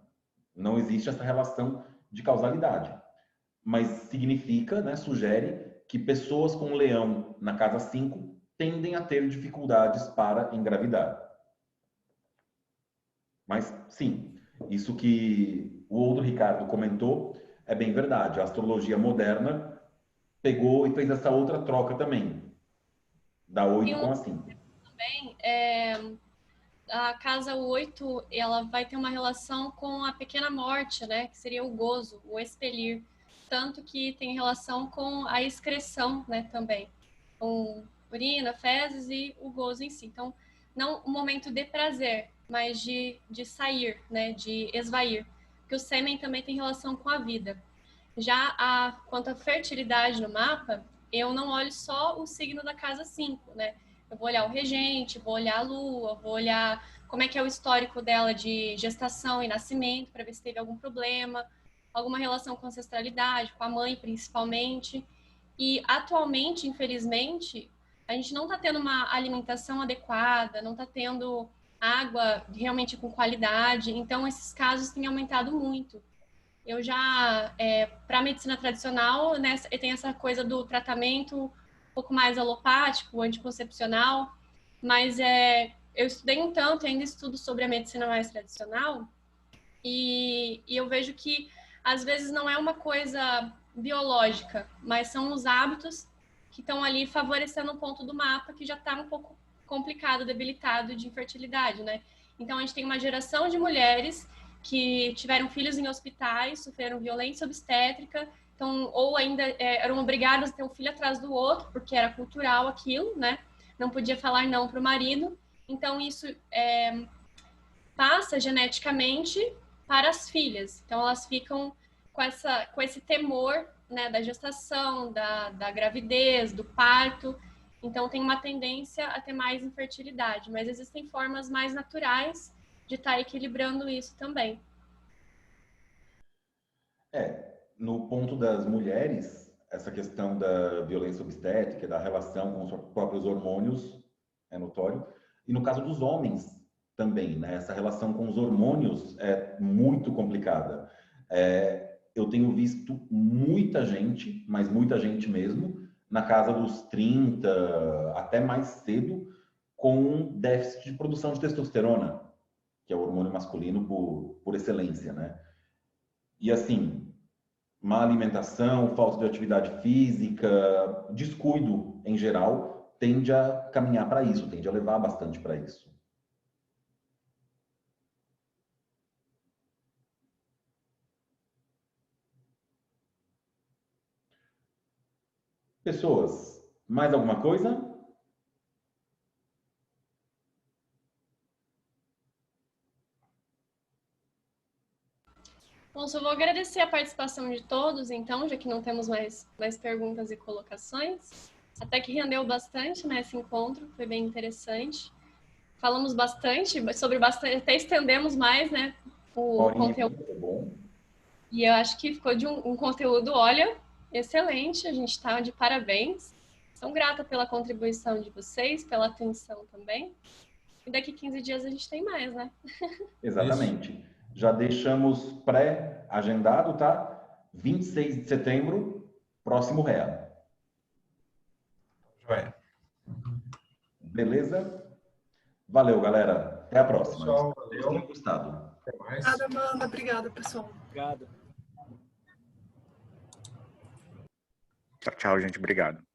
Não existe essa relação de causalidade. Mas significa, né, sugere que pessoas com leão na casa 5 tendem a ter dificuldades para engravidar. Mas, sim, isso que o outro Ricardo comentou é bem verdade. A astrologia moderna pegou e fez essa outra troca também, da 8 com a 5. Também, a casa 8, ela vai ter uma relação com a pequena morte, né? Que seria o gozo, o expelir. Tanto que tem relação com a excreção, né? Também. Com urina, fezes e o gozo em si. Então, não um momento de prazer, mas de sair, né? De esvair. Porque o sêmen também tem relação com a vida. Já quanto à fertilidade no mapa, eu não olho só o signo da casa 5, né? Eu vou olhar o regente, vou olhar a lua, vou olhar como é que é o histórico dela de gestação e nascimento, para ver se teve algum problema, alguma relação com ancestralidade, com a mãe principalmente. E atualmente, infelizmente, a gente não está tendo uma alimentação adequada, não está tendo água realmente com qualidade, então esses casos têm aumentado muito. Eu já, para a medicina tradicional, né, tem essa coisa do tratamento um pouco mais alopático, anticoncepcional, mas eu estudei um tanto, ainda estudo sobre a medicina mais tradicional, e eu vejo que às vezes não é uma coisa biológica, mas são os hábitos que estão ali favorecendo um ponto do mapa que já está um pouco complicado, debilitado de infertilidade, né? Então a gente tem uma geração de mulheres que tiveram filhos em hospitais, sofreram violência obstétrica, então, ou ainda eram obrigadas a ter um filho atrás do outro, porque era cultural aquilo, né? Não podia falar não para o marido. Então, isso passa geneticamente para as filhas. Então, elas ficam com esse temor, né, da gestação, da gravidez, do parto. Então, tem uma tendência a ter mais infertilidade. Mas existem formas mais naturais de estar equilibrando isso também. No ponto das mulheres, essa questão da violência obstétrica, da relação com os próprios hormônios é notório. E no caso dos homens também, né? Essa relação com os hormônios é muito complicada. Eu tenho visto muita gente, mas muita gente mesmo, na casa dos 30, até mais cedo, com déficit de produção de testosterona, que é o hormônio masculino por excelência, né? E assim, má alimentação, falta de atividade física, descuido em geral, tende a caminhar para isso, tende a levar bastante para isso. Pessoas, mais alguma coisa? Bom, só vou agradecer a participação de todos, então, já que não temos mais perguntas e colocações. Até que rendeu bastante, né, esse encontro, foi bem interessante. Falamos bastante, até estendemos mais, né, o conteúdo. Bom. E eu acho que ficou de um conteúdo, olha, excelente, a gente está de parabéns. Sou grata pela contribuição de vocês, pela atenção também. E daqui 15 dias a gente tem mais, né? Exatamente. Isso. Já deixamos pré-agendado, tá? 26 de setembro, próximo REA. Joia. Beleza? Valeu, galera. Até a próxima. Pessoal, Espero que vocês tenham gostado. Até mais. Obrigada, Amanda. Obrigada, pessoal. Obrigado. Tchau, tchau, gente. Obrigado.